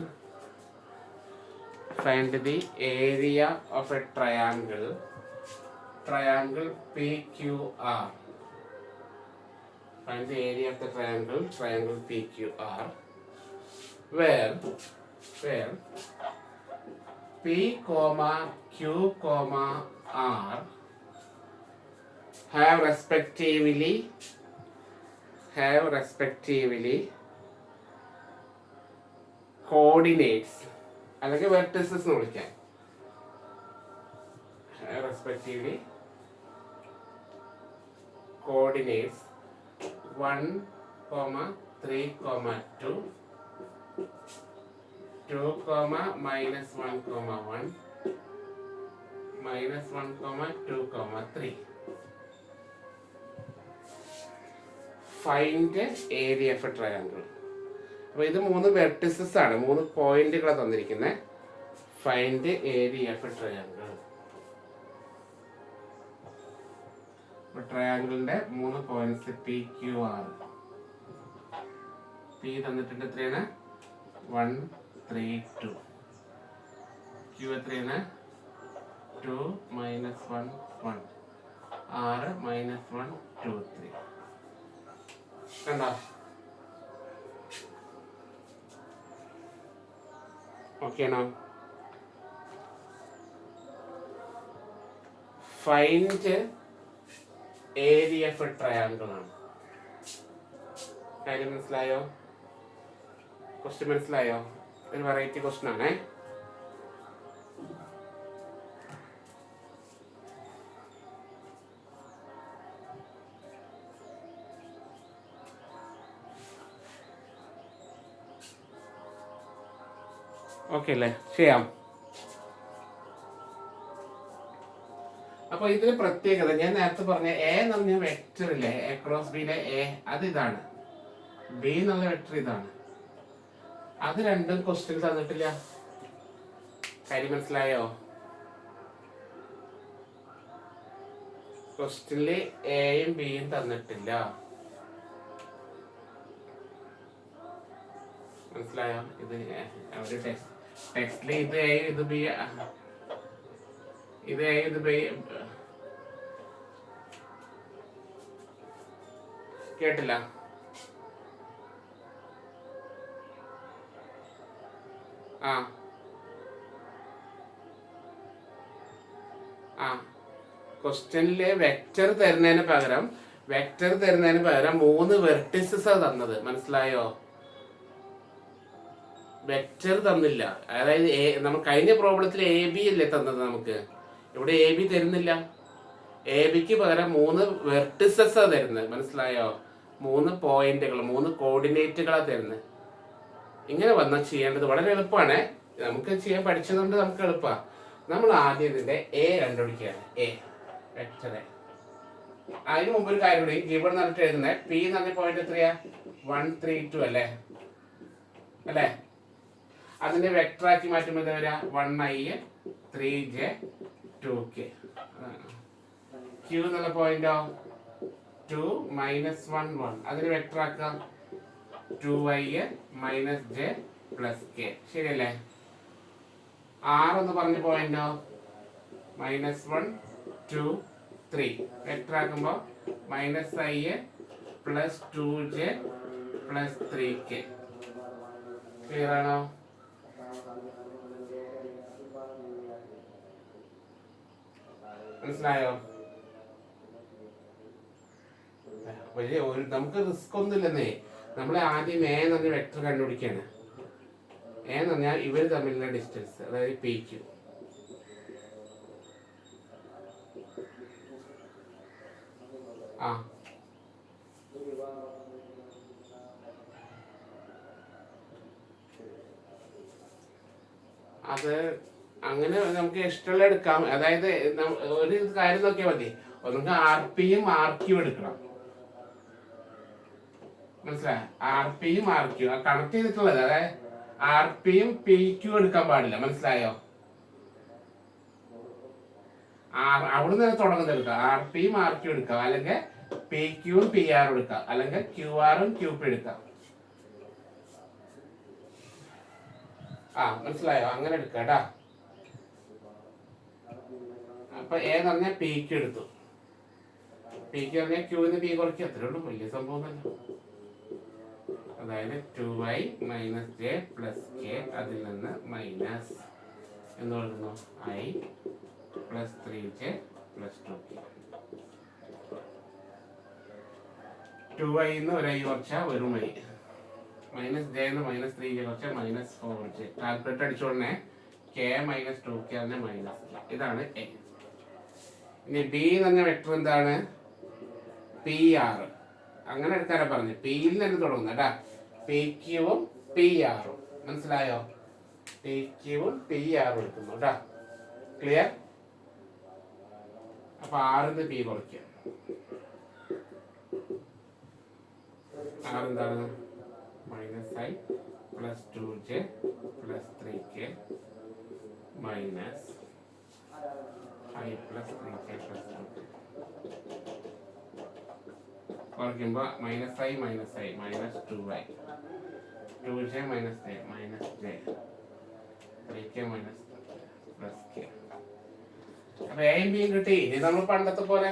Find the area of a triangle. Triangle PQR. Find the area of the triangle. Triangle PQR. Where P, Q, R have respectively coordinates അല്ലെങ്കിൽ vertices എന്ന് വിളിക്കാം. Respectively coordinates 1, 3, 2, 2, -1, 1, -1, 2, 3. Find area of a triangle. അപ്പോൾ ഇത് 3 vertices ആണ്, 3 പോയിന്റുകളാണ് തന്നിരിക്കുന്നത്. Find area of a triangle. ട്രയാങ്കിളിന്റെ 3 points PQR. P തന്നിട്ടുണ്ട് എത്രയാണ്? 1, 3, 2. Q എത്രയാണ്? 2, -1, 1. R -1, 2, 3. കണ്ടോ? ഓക്കെ ആണോ? Find area of a triangle ആണ്. കാര്യം മനസ്സിലായോ? ക്വസ്റ്റ്യൻ മനസ്സിലായോ? ഒരു വെറൈറ്റി ക്വസ്റ്റ്യൻ ആണേ. ഓക്കെ അല്ലേ? ചെയ്യാം. അപ്പൊ ഇതിന് പ്രത്യേകത ഞാൻ നേരത്തെ പറഞ്ഞ എ എന്ന് പറഞ്ഞ വെക്ടർ ഇല്ലേ, എ ക്രോസ് ബിയിലെ എ, അത് ഇതാണ്. ബി എന്നുള്ള വെക്ടർ ഇതാണ്. അത് രണ്ടും ക്വസ്റ്റ്യൻ തന്നിട്ടില്ല. കാര്യം മനസ്സിലായോ? ക്വസ്റ്റ്യനില് എയും ബിയും തന്നിട്ടില്ല. മനസ്സിലായോ? ഇത് ഒരു ടെക്സ്റ്റില് ഇത് എ ഇത് ബി, ഇത് എ ഇത് ബി. കേട്ടില്ല? ക്വസ്റ്റ്യനില് വെക്ടർ തരുന്നതിന് പകരം 3 വെർട്ടിസസ് തന്നത്. മനസ്സിലായോ? വെക്ടർ തന്നില്ല. അതായത് നമ്മൾ കഴിഞ്ഞ പ്രോബ്ലത്തിൽ എ ബി അല്ലേ തന്നത് നമുക്ക്. ഇവിടെ എ ബി തരുന്നില്ല. എ ബിക്ക് പകരം 3 വെർട്ടിസസ് തരുന്നത്. മനസ്സിലായോ? 3 പോയിന്റുകൾ, 3 കോർഡിനേറ്റുകളാണ് തരുന്നത്. ഇങ്ങനെ വന്നാൽ ചെയ്യേണ്ടത് വളരെ എളുപ്പമാണ്. നമുക്ക് ചെയ്യാൻ പഠിച്ചതുകൊണ്ട് നമുക്ക് എളുപ്പമാണ്. നമ്മൾ ആദ്യം ഇതിന്റെ എ കണ്ടുപിടിക്കുകയാണ്. A vector. അതിന് മുമ്പ് ഒരു കാര്യം കൂടി, ഗിവൺ എന്നിട്ട് എഴുതുന്നത് പി എന്ന് പറഞ്ഞ പോയിന്റ് എത്രയാ? 1, 3, 2 അല്ലേ? അതിന്റെ വെക്ടർ ആക്കി മാറ്റുമ്പോൾ എന്താ വരിക? 1i 3j 2k. Q എന്നുള്ള പോയിന്റോ 2 -1 1. അതിന് വെക്ടർ ആക്കാം 2i -j + k. ശരിയല്ലേ? R എന്ന് പറഞ്ഞ പോയിന്റോ -1 2 3. വെക്ടർ ആക്കുമ്പോ -i + 2j + 3k. ക്ലിയർ ആണോ? മനസ്സിലായോ? വലിയ നമുക്ക് റിസ്ക് ഒന്നുമില്ലെന്നേ. നമ്മൾ ആദ്യം എ എന്ന് പറഞ്ഞ വെക്ടർ കണ്ടുപിടിക്കാണ്. എ എന്ന് പറഞ്ഞാൽ ഇവർ തമ്മിലുള്ള ഡിസ്റ്റൻസ്, അതായത് PQ. അത് അങ്ങനെ നമുക്ക് ഇഷ്ടമുള്ള എടുക്കാം. അതായത് ഒരു കാര്യം നോക്കിയാൽ മതി. ഒന്നുകിൽ RPയും RQയും എടുക്കണം. മനസ്സിലായോ? RPയും RQ കണക്ട് ചെയ്തിട്ടുള്ളത്. അതായത് RPയും PQ എടുക്കാൻ പാടില്ല. മനസ്സിലായോ? അവിടെ നിന്ന് തുടങ്ങുന്നത് എടുക്കാം. RPയും RQ എടുക്കാം, അല്ലെങ്കിൽ പി ക്യൂവും പി ആറും എടുക്കാം, അല്ലെങ്കിൽ ക്യു ആറും ക്യൂ പി എടുക്കാം. മനസ്സിലായോ? അങ്ങനെ എടുക്കാം കേട്ടാ. അപ്പൊ ഏന്ന് പറഞ്ഞാൽ പി ക്യൂ എടുത്തു. പി ക്യൂ പറഞ്ഞാൽ ക്യൂന്ന് പി കുറയ്ക്കുക, അത്രേ ഉള്ളൂ, വലിയ സംഭവം തന്നെ. അതായത് 2y - j + k, അതിൽ നിന്ന് മൈനസ് എന്ന് പറയുന്നു i + 3j + 2k. 2y ഒരു i കുറച്ചാൽ ഒരു -j -3j കുറച്ചാൽ -4j. കാൽക്കുലേറ്റർ അടിച്ചോടനെ k - 2k തന്നെ മൈനസ്. ഇതാണ് a. ഇനി b എന്ന് പറഞ്ഞ വെക്ടർ എന്താണ്? പി ആറ്. അങ്ങനെ എടുക്കാനാ പറഞ്ഞു. പിയിൽ തന്നെ തുടങ്ങുന്ന കേട്ടാ. പി ക്യൂവും പി ആറും. മനസ്സിലായോ? പി ക്യൂവും പി ആറും എടുക്കുന്നു കേട്ടാ. ക്ലിയർ? അപ്പൊ ആറിന്ന് പി കുറയ്ക്കുക. ആറെന്താണ്? -i + 2j + 3k minus i + 3k + 2k. കുറയ്ക്കുമ്പോൾ -i - -2y 2j - j 3k - k. അപ്പൊ എയും ബിയും കിട്ടി. ഇനി നമ്മൾ പണ്ടത്തെ പോലെ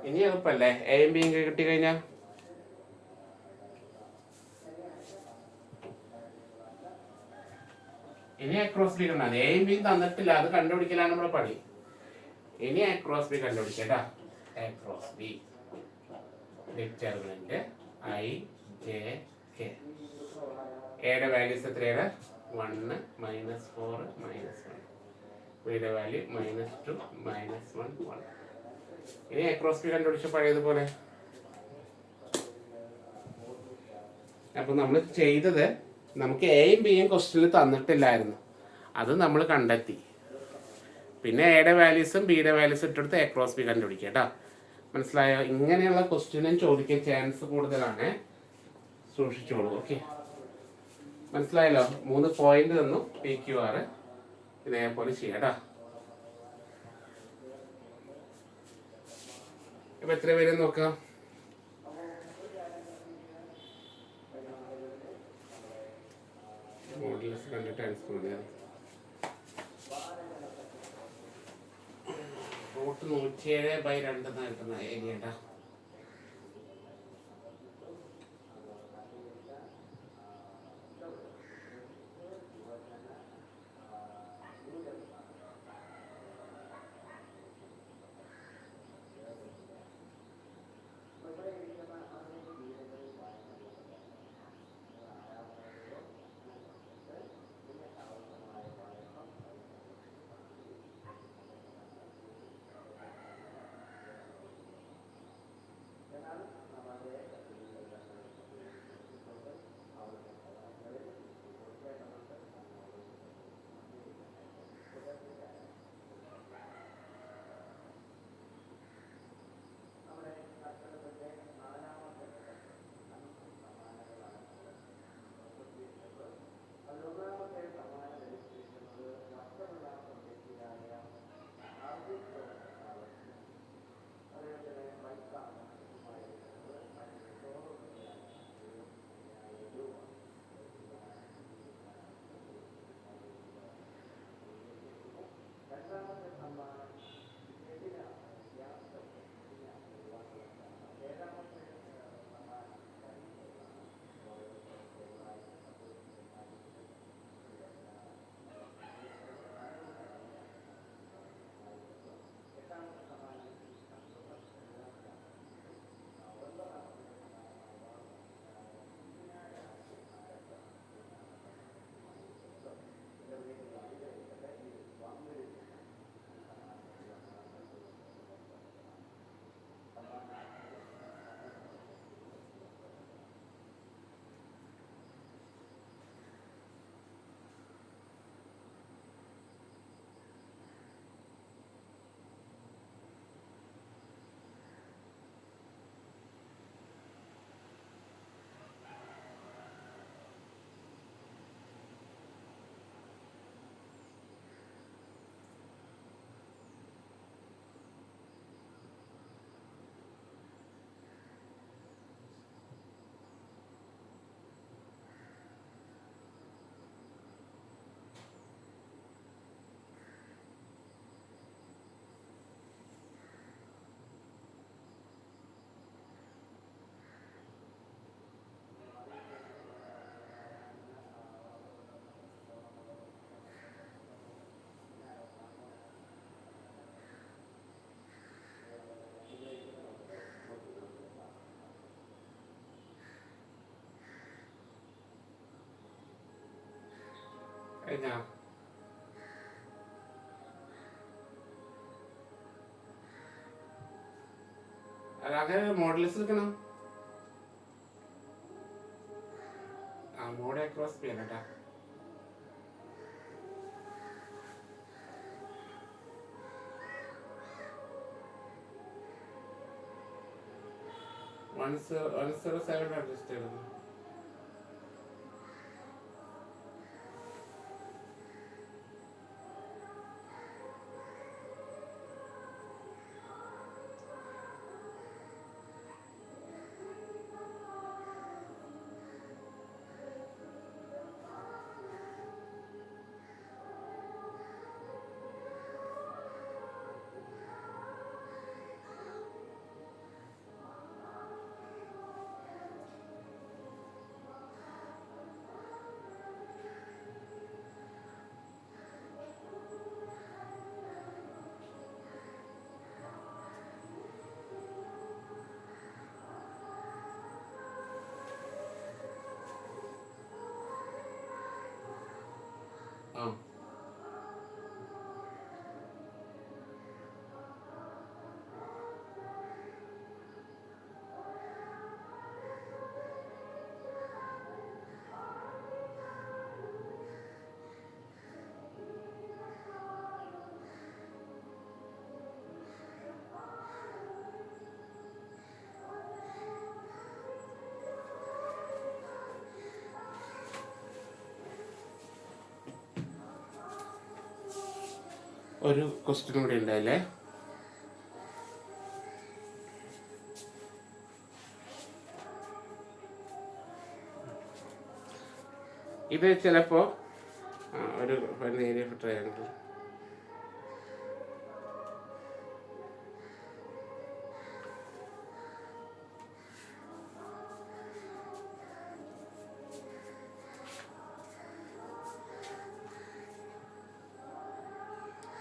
ഇനി എളുപ്പല്ലേ? എയും ബിയും കിട്ടി കഴിഞ്ഞാൽ ഇനി അക്രോസ് ബി കണ്ടാൽ എയും ബിയും തന്നിട്ടില്ല, അത് കണ്ടുപിടിക്കലാണ് നമ്മുടെ പണി. ഇനി അക്രോസ് ബി കണ്ടുപിടിക്കട്ടാ. A cross B determinant i j k. എയുടെ വാല്യൂസ് എത്രയാണ്? 1 -4 -1. ബിയുടെ വാല്യൂ -2 -1 1. ഇനി അക്രോസ് ബി കണ്ടുപിടിച്ച പഴയതുപോലെ. അപ്പൊ നമ്മൾ ചെയ്തത്, നമുക്ക് എയും ബിയും ക്വസ്റ്റ്യനിൽ തന്നിട്ടില്ലായിരുന്നു, അത് നമ്മൾ കണ്ടെത്തി. പിന്നെ എയുടെ വാല്യൂസും ബിയുടെ വാല്യൂസും ഇട്ടെടുത്ത് അക്രോസ് ബി കണ്ടുപിടിക്കുക കേട്ടോ. മനസ്സിലായോ? ഇങ്ങനെയുള്ള ക്വസ്റ്റ്യനും ചോദിക്കാൻ ചാൻസ് കൂടുതലാണ്, സൂക്ഷിച്ചോളൂ. ഓക്കെ, മനസ്സിലായല്ലോ? 3 പോയിന്റ് തന്നു. പി ക്യു ആർ ഇതേപോലെ ചെയ്യാം കേട്ടോ. ഇപ്പൊ എത്ര പേര് നോക്കാം? മോഡൽസ് കണ്ടിട്ട് ആൻസർ മതിയാ. റൂട്ട് 107/2 കിട്ടുന്ന ഏരിയട്ടാ. കഴിഞ്ഞാ അങ്ങനെ മോഡൽസ് എടുക്കണം. മോഡ് അക്രോസ് ചെയ്യാൻ കേട്ടാ. Once 107 അഡ്ജസ്റ്റ് ചെയ്യണം. ഒരു ക്വസ്റ്റ്യൻ കൂടി ഉണ്ടായില്ലേ. ഇത് ചിലപ്പോൾ ഒരു ഏരിയ ഓഫ് ട്രയാങ്കിൾ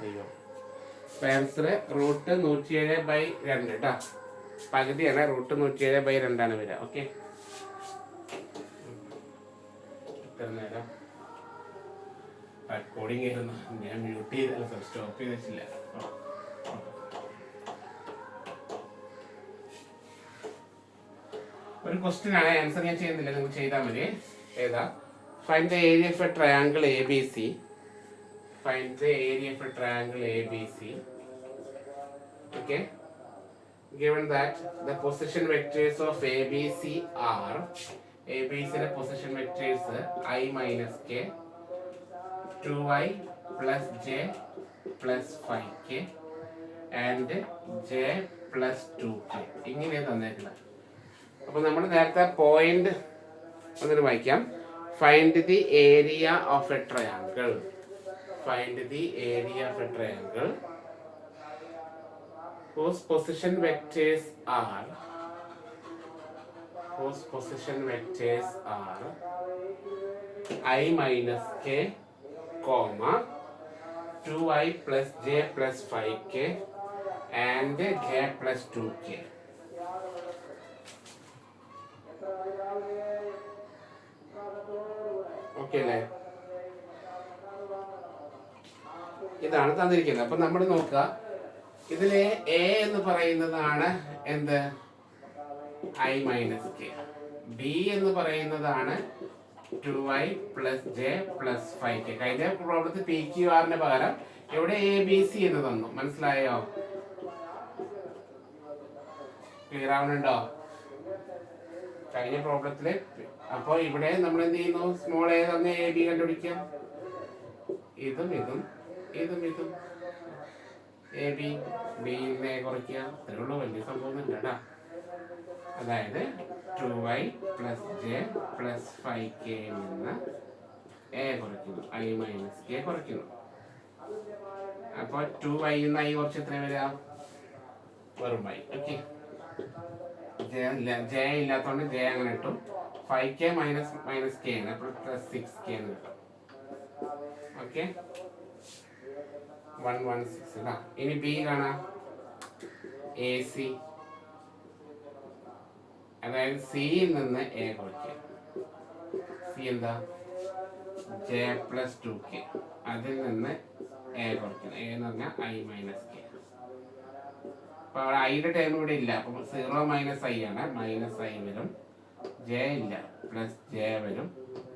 അയ്യോ ആൻസർ റൂട്ട് 107/2 കേട്ടോ. പകുതിയാണ്, റൂട്ട് 107/2 വരിക. ഓക്കെ, ഇത്ര നേരം റെക്കോർഡിങ് ആയിരുന്നു. ഞാൻ മ്യൂട്ട് ചെയ്തല്ല, സ്റ്റോപ്പ് ചെയ്ത് വെച്ചില്ല. ഒരു ക്വസ്റ്റ്യൻ ആണ്, ആൻസർ ഞാൻ ചെയ്യുന്നില്ല, നിങ്ങൾ ചെയ്താൽ മതി. ഏതാ? Find the area of a triangle ABC. Find the area of a triangle ABC. Okay. Given that the position vectors of ABC are the position vectors I minus k, 2i plus j plus 5k and j plus 2k. ഇങ്ങനെ തന്നേക്കുന്നത്. അപ്പോൾ നമ്മൾ നേരത്തെ point ഒന്നിന് വായിക്കാം. Find the area of a triangle. Find the area of a triangle whose position vectors are I minus k, comma 2i plus j plus 5k and j plus 2k. Okay, അല്ലേ? ഇതാണ് തന്നിരിക്കുന്നത്. അപ്പൊ നമ്മൾ നോക്കുക, ഇതിലെ A എന്ന് പറയുന്നതാണ് എന്ത്? I minus K. ബി എന്ന് പറയുന്നതാണ് 2i plus J plus 5k. കഴിഞ്ഞ പ്രോബ്ലത്തിൽ PQRന് പകരം ഇവിടെ ABC എന്ന് തന്നു. മനസ്സിലായോ? ക്ലിയർ ആവുന്നുണ്ടോ? കഴിഞ്ഞ പ്രോബ്ലത്തില്. അപ്പോൾ ഇവിടെ നമ്മൾ എന്ത് ചെയ്യുന്നു? സ്മോൾ എ തന്നെ AB കണ്ടുപിടിക്കാം. ഇതും ഇതും ഇതും ഇതും AB ബിനെ കുറയ്ക്കുക. അത്രേ ഉള്ളൂ, വലിയ സംഭവം ഇല്ല കേട്ടോ. അതായത് 2i plus J plus 5k നിന്ന് എ കുറയ്ക്കുന്നു, I മൈനസ് കെ കുറയ്ക്കുന്നു. അപ്പോൾ 2i നിന്ന് I കുറച്ച് എത്ര വരിക? വെറും i. ഓക്കെ, ജെ ഇല്ലാത്തതുകൊണ്ട് ജെ അങ്ങനെ ഇട്ടു. 5k മൈനസ് കെ ആണ്, അപ്പോൾ പ്ലസ് 6k എന്ന് കിട്ടും. ഓക്കെ, 116. ഇനി ബി കാണാം. AC, അതായത് സിയിൽ നിന്ന് എ കുറയ്ക്കുക. സി എന്താ? J plus 2k. അതിൽ നിന്ന് എ കുറയ്ക്കണം. എ എന്ന് പറഞ്ഞാൽ ഐ മൈനസ് കെ. അപ്പോൾ ഐയുടെ ടേം ഇവിടെ ഇല്ല. അപ്പം 0 മൈനസ് ഐ ആണ്. മൈനസ് ഐ വരും. ജെ ഇല്ല, പ്ലസ് ജെ വരും.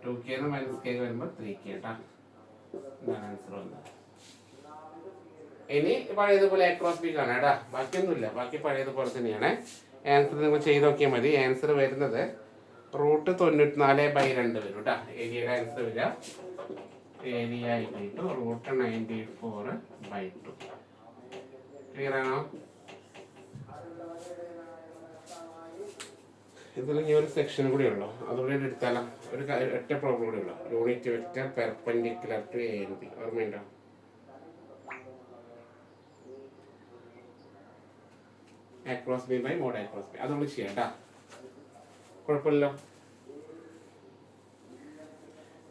2k മൈനസ് കെ വരുമ്പോൾ 3k കേട്ടോ. ഇതാണ് ആൻസർ വന്നത്. ഇനി പഴയതുപോലെ എ ക്രോസ് ബി കാണാം കേട്ടോ. ബാക്കിയൊന്നുമില്ല, ബാക്കി പഴയതുപോലെ തന്നെയാണ്. ആൻസർ നിങ്ങൾ ചെയ്ത് നോക്കിയാൽ മതി. ആൻസർ വരുന്നത് √94/2 വരും കേട്ടോ. ഏരിയയുടെ ആൻസർ വരിക ഏരിയ √94/2. ക്ലിയർ ആണോ? ഇതിൽ ഇനി ഒരു സെക്ഷൻ കൂടി ഉള്ളൂ, അതുകൂടി എടുത്താലോ. ഒരു ഒറ്റ പ്രോബ്ലം കൂടി ഉള്ളൂ. Unit vector perpendicular to A and B. ഓർമ്മയുണ്ടോ? A cross B by mod A cross B. അതുകൊണ്ട് ചെയ്യാം കേട്ടോ, കുഴപ്പമില്ലല്ലോ.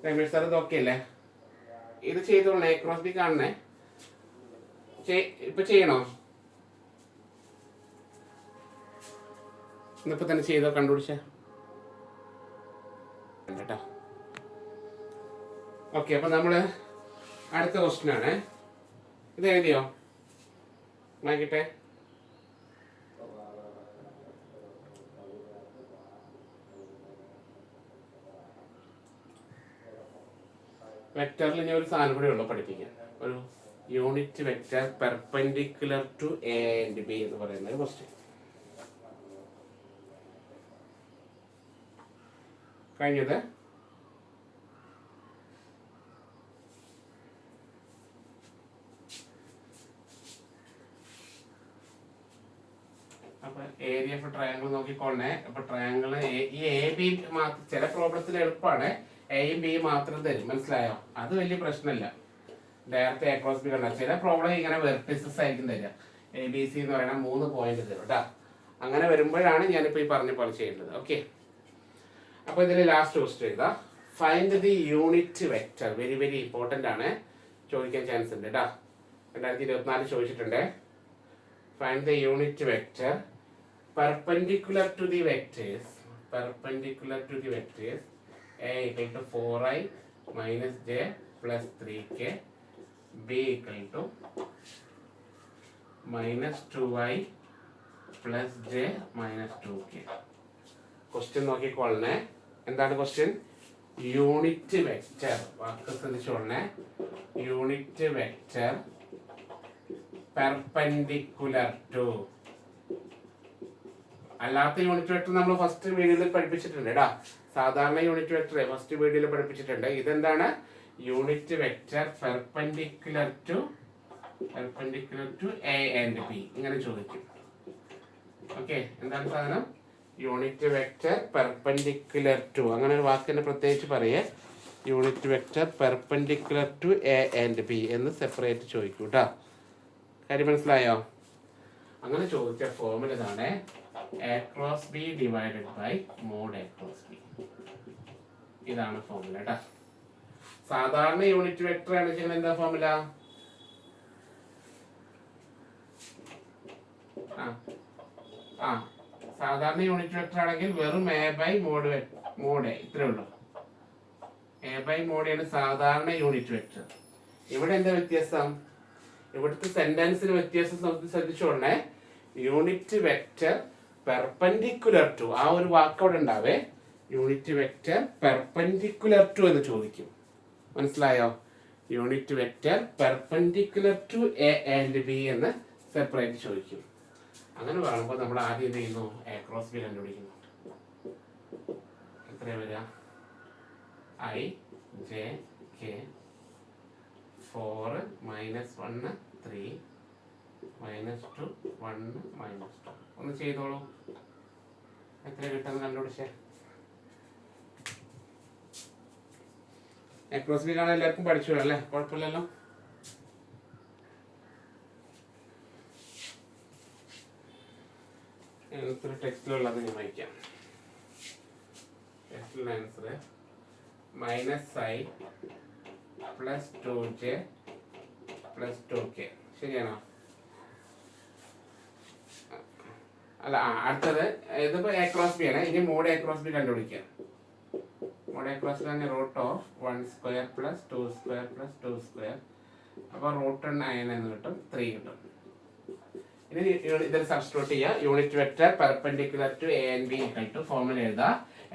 രമേഷ് സാർ ഇത് ഓക്കെ അല്ലേ? ഇത് ചെയ്തോളൂ. എ ക്രോസ് ബി കാണണേ. ഇപ്പൊ ചെയ്യണോ? ഇന്നിപ്പോ തന്നെ ചെയ്തോ, കണ്ടുപിടിച്ച കേട്ടോ. ഓക്കെ, അപ്പൊ നമ്മള് അടുത്ത ക്വസ്റ്റ്യൻ ആണ്. ഇത് എഴുതിയോ? നോക്കിട്ടെ. വെക്ടറിൽ ഇനി ഒരു സാധനം കൂടെ ഉള്ളു പഠിപ്പിക്കാൻ. ഒരു unit vector perpendicular to A and B എന്ന് പറയുന്ന ഒരു ക്വസ്റ്റ്യൻ. കഴിഞ്ഞത് അപ്പൊ ഏരിയ ഓഫ് ട്രയാങ്കിൾ നോക്കിക്കോളണേ. അപ്പൊ ട്രയാങ്കിൾ ഈ എ ബി മാത്രം ചില പ്രോബ്ലത്തിൽ എളുപ്പമാണ്. എയും ബിയും മാത്രം തരും, മനസ്സിലായോ? അത് വലിയ പ്രശ്നമില്ല. ഡയറക്റ്റ് എ ക്രോസ് ബി കണ്ട ചില പ്രോബ്ലം ഇങ്ങനെ വെർട്ടിസസ് ആയിരിക്കും തരിക. എ ബി സി എന്ന് പറയുന്ന 3 പോയിന്റ് തരും കേട്ടോ. അങ്ങനെ വരുമ്പോഴാണ് ഞാനിപ്പോ ഈ പറഞ്ഞ പോലെ ചെയ്യേണ്ടത്. ഓക്കെ, അപ്പൊ ഇതിൽ ലാസ്റ്റ് ക്വസ്റ്റ്യൻ എഴുതാ. Find the unit vector. Very very important ആണ്, ചോദിക്കാൻ ചാൻസ് ഉണ്ട് കേട്ടോ. 2024 ചോദിച്ചിട്ടുണ്ട്. Find the unit vector perpendicular to the vectors A equal to 4i minus j plus 3k, b equal to minus 2i plus j minus 2k. Question നോക്കിക്കോളണേ. എന്താണ് question? Unit vector. വാക്ക് ശ്രദ്ധിച്ചോളണേ. Unit vector perpendicular to. അല്ലാത്ത unit vector നമ്മൾ first വീഡിയോയിൽ പഠിപ്പിച്ചിട്ടുണ്ട് കേട്ടോ. സാധാരണ യൂണിറ്റ് വെക്ടർ ഫസ്റ്റ് വീഡിയോയിൽ പഠിപ്പിച്ചിട്ടുണ്ട്. ഇതെന്താണ്? Unit vector perpendicular to A and B. ഇങ്ങനെ ചോദിക്കും. ഓക്കെ, എന്താണ് സാധനം? Unit vector perpendicular to. അങ്ങനെ ഒരു വാക്കിനെ പ്രത്യേകിച്ച് പറയേ. Unit vector perpendicular to A and B എന്ന് സെപ്പറേറ്റ് ചോദിക്കും കേട്ടോ. കാര്യം മനസ്സിലായോ? അങ്ങനെ ചോദിച്ച ഫോർമുല ഇതാണ്. A cross B divided by mod A cross B. ഇതാണ് ഫോർമുല കേട്ടോ. സാധാരണ യൂണിറ്റ് വെക്ടർ ആണെന്ന് എന്താ ഫോർമുല? സാധാരണ യൂണിറ്റ് വെക്ടർ ആണെങ്കിൽ വെറും എ ബൈ മോഡ് എ ഇത്രേ ഉള്ളൂ. എ ബൈ മോഡ് ആണ് സാധാരണ യൂണിറ്റ് വെക്ടർ. ഇവിടെ എന്താ വ്യത്യാസം? ഇവിടുത്തെ സെന്റൻസിന് വ്യത്യാസം ശ്രദ്ധിച്ചോളണേ. യൂണിറ്റ് വെക്ടർ പെർപെൻഡിക്കുലർ ടു, ആ ഒരു വാക്ക് അവിടെ ഉണ്ടാവേ. യൂണിറ്റ് വെക്ടർ പെർപെൻഡിക്കുലർ ടു എന്ന് ചോദിക്കും. മനസ്സിലായോ? Unit vector perpendicular to A and B എന്ന് സെപ്പറേറ്റ് ചോദിക്കും. അങ്ങനെ പറയുമ്പോൾ നമ്മൾ ആദ്യം എന്ത് ചെയ്യുന്നു? എ ക്രോസ് ബി കണ്ടുപിടിക്കുന്നു. എത്ര വരിക? I j K 4 minus 1 3 minus 2 1 minus 2. ഒന്ന് ചെയ്തോളൂ. എത്ര കിട്ടുമെന്ന് കണ്ടുപിടിച്ചേ. എ ക്രോസ് ബി കാണാൻ എല്ലാവർക്കും പഠിച്ചു അല്ലേ? കുഴപ്പമില്ലല്ലോ. ആൻസർ ടെക്സ്റ്റിലുള്ളത് ഞാൻ വായിക്കാം. ടെക്സ്റ്റിലുള്ള answer minus i plus 2j plus 2k. ശരിയാണോ? അല്ല, അടുത്തത് ഇതിപ്പോ എ ക്രോസ് ബി ആണ്. ഇനി മോഡ് എ ക്രോസ് ബി കണ്ടുപിടിക്കാം. മോഡ് എ ക്രോസ് ബി തന്നെ root of 1 square plus 2 square plus 2 square. അപ്പോൾ റൂട്ട് 9 എന്ന് കിട്ടും, 3 കിട്ടും. ഇനി ഇതിൽ സബ്സ്റ്റിറ്റ്യൂട്ട് ചെയ്യുക. Unit vector perpendicular to A and B equal to formula എഴുതുക.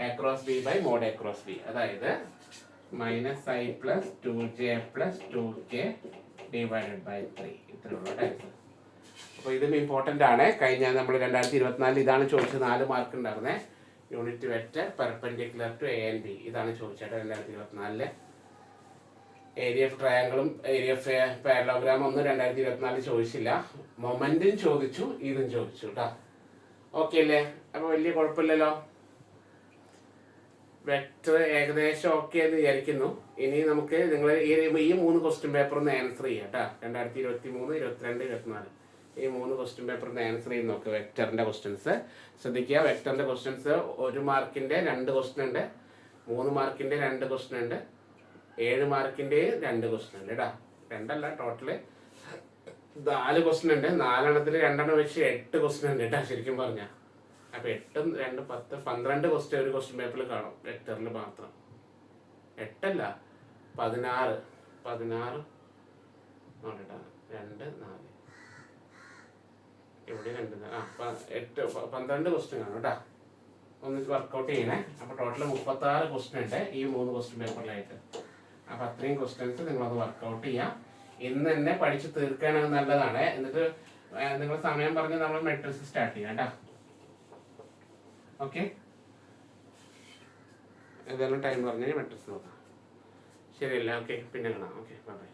A cross B by mod A cross B, അതായത് -i plus 2j plus 2k divided by 3. ഇത്രയുള്ള ആൻസർ. അപ്പോൾ ഇതും ഇമ്പോർട്ടൻ്റ് ആണ്. കഴിഞ്ഞ നമ്മൾ 2024 ഇതാണ് ചോദിച്ചത്, 4 മാർക്ക് ഉണ്ടായിരുന്നേ. Unit vector perpendicular to A and B ഇതാണ് ചോദിച്ചത് 2024. ഏരിയ ഓഫ് ട്രയാങ്കിളും ഏരിയ ഓഫ് പാരലോഗ്രാം ഒന്നും 2024 ചോദിച്ചില്ല. മൊമെന്റും ചോദിച്ചു, ഇതും ചോദിച്ചു കേട്ടോ. ഓക്കെ അല്ലേ? അപ്പോൾ വലിയ കുഴപ്പമില്ലല്ലോ. വെക്റ്റർ ഏകദേശം ഓക്കെ എന്ന് വിചാരിക്കുന്നു. ഇനി നമുക്ക് നിങ്ങൾ ഈ 3 ക്വസ്റ്റ്യൻ പേപ്പർ ഒന്ന് ആൻസർ ചെയ്യാം കേട്ടോ. 2023, 22, 24 ഈ 3 ക്വസ്റ്റ്യൻ പേപ്പർ ഒന്ന് ആൻസർ ചെയ്ത് നോക്കുക. വെക്റ്ററിൻ്റെ ക്വസ്റ്റ്യൻസ് ശ്രദ്ധിക്കുക. വെക്റ്ററിൻ്റെ ക്വസ്റ്റ്യൻസ് 1 മാർക്കിൻ്റെ 2 ക്വസ്റ്റ്യൻ ഉണ്ട്, 3 മാർക്കിൻ്റെ 2 ക്വസ്റ്റ്യൻ ഉണ്ട്, 7 മാർക്കിൻ്റെ 2 ക്വസ്റ്റ്യൻ ഉണ്ട് കേട്ടോ. 2 അല്ല, ടോട്ടല് 4 ക്വസ്റ്റ്യൻ ഉണ്ട്. 4 എണ്ണത്തിൽ 2 എണ്ണം വെച്ച് 8 ക്വസ്റ്റ്യൻ ഉണ്ട് കേട്ടോ ശരിക്കും പറഞ്ഞാൽ. അപ്പോൾ 8ഉം 2 10 12 ക്വസ്റ്റ്യൻ ഒരു ക്വസ്റ്റ്യൻ പേപ്പറിൽ കാണും വെക്റ്ററിൽ മാത്രം. 8 അല്ല 16 16 നോക്കട്ടാ, 2 4 ഇവിടെ 2 8 12 ക്വസ്റ്റ്യൻ കാണും കേട്ടോ. ഒന്ന് വർക്കൗട്ട് ചെയ്യണേ. അപ്പോൾ ടോട്ടൽ 36 ക്വസ്റ്റ്യൻ ഉണ്ട് ഈ 3 ക്വസ്റ്റ്യൻ പേപ്പറിലായിട്ട്. അപ്പോൾ അത്രയും ക്വസ്റ്റ്യൻസ് നിങ്ങളത് വർക്കൗട്ട് ചെയ്യാം. ഇന്ന് തന്നെ പഠിച്ച് തീർക്കാനാണ് നല്ലതാണ്. എന്നിട്ട് നിങ്ങൾ സമയം പറഞ്ഞ് നമ്മൾ മെട്രിക്സ് സ്റ്റാർട്ട് ചെയ്യാം കേട്ടോ. ഓക്കെ, ഏതായാലും ടൈം പറഞ്ഞ് മെട്രിക്സ് നോക്കാം. ശരിയല്ല? ഓക്കെ, പിന്നെ കാണാം. Okay, by.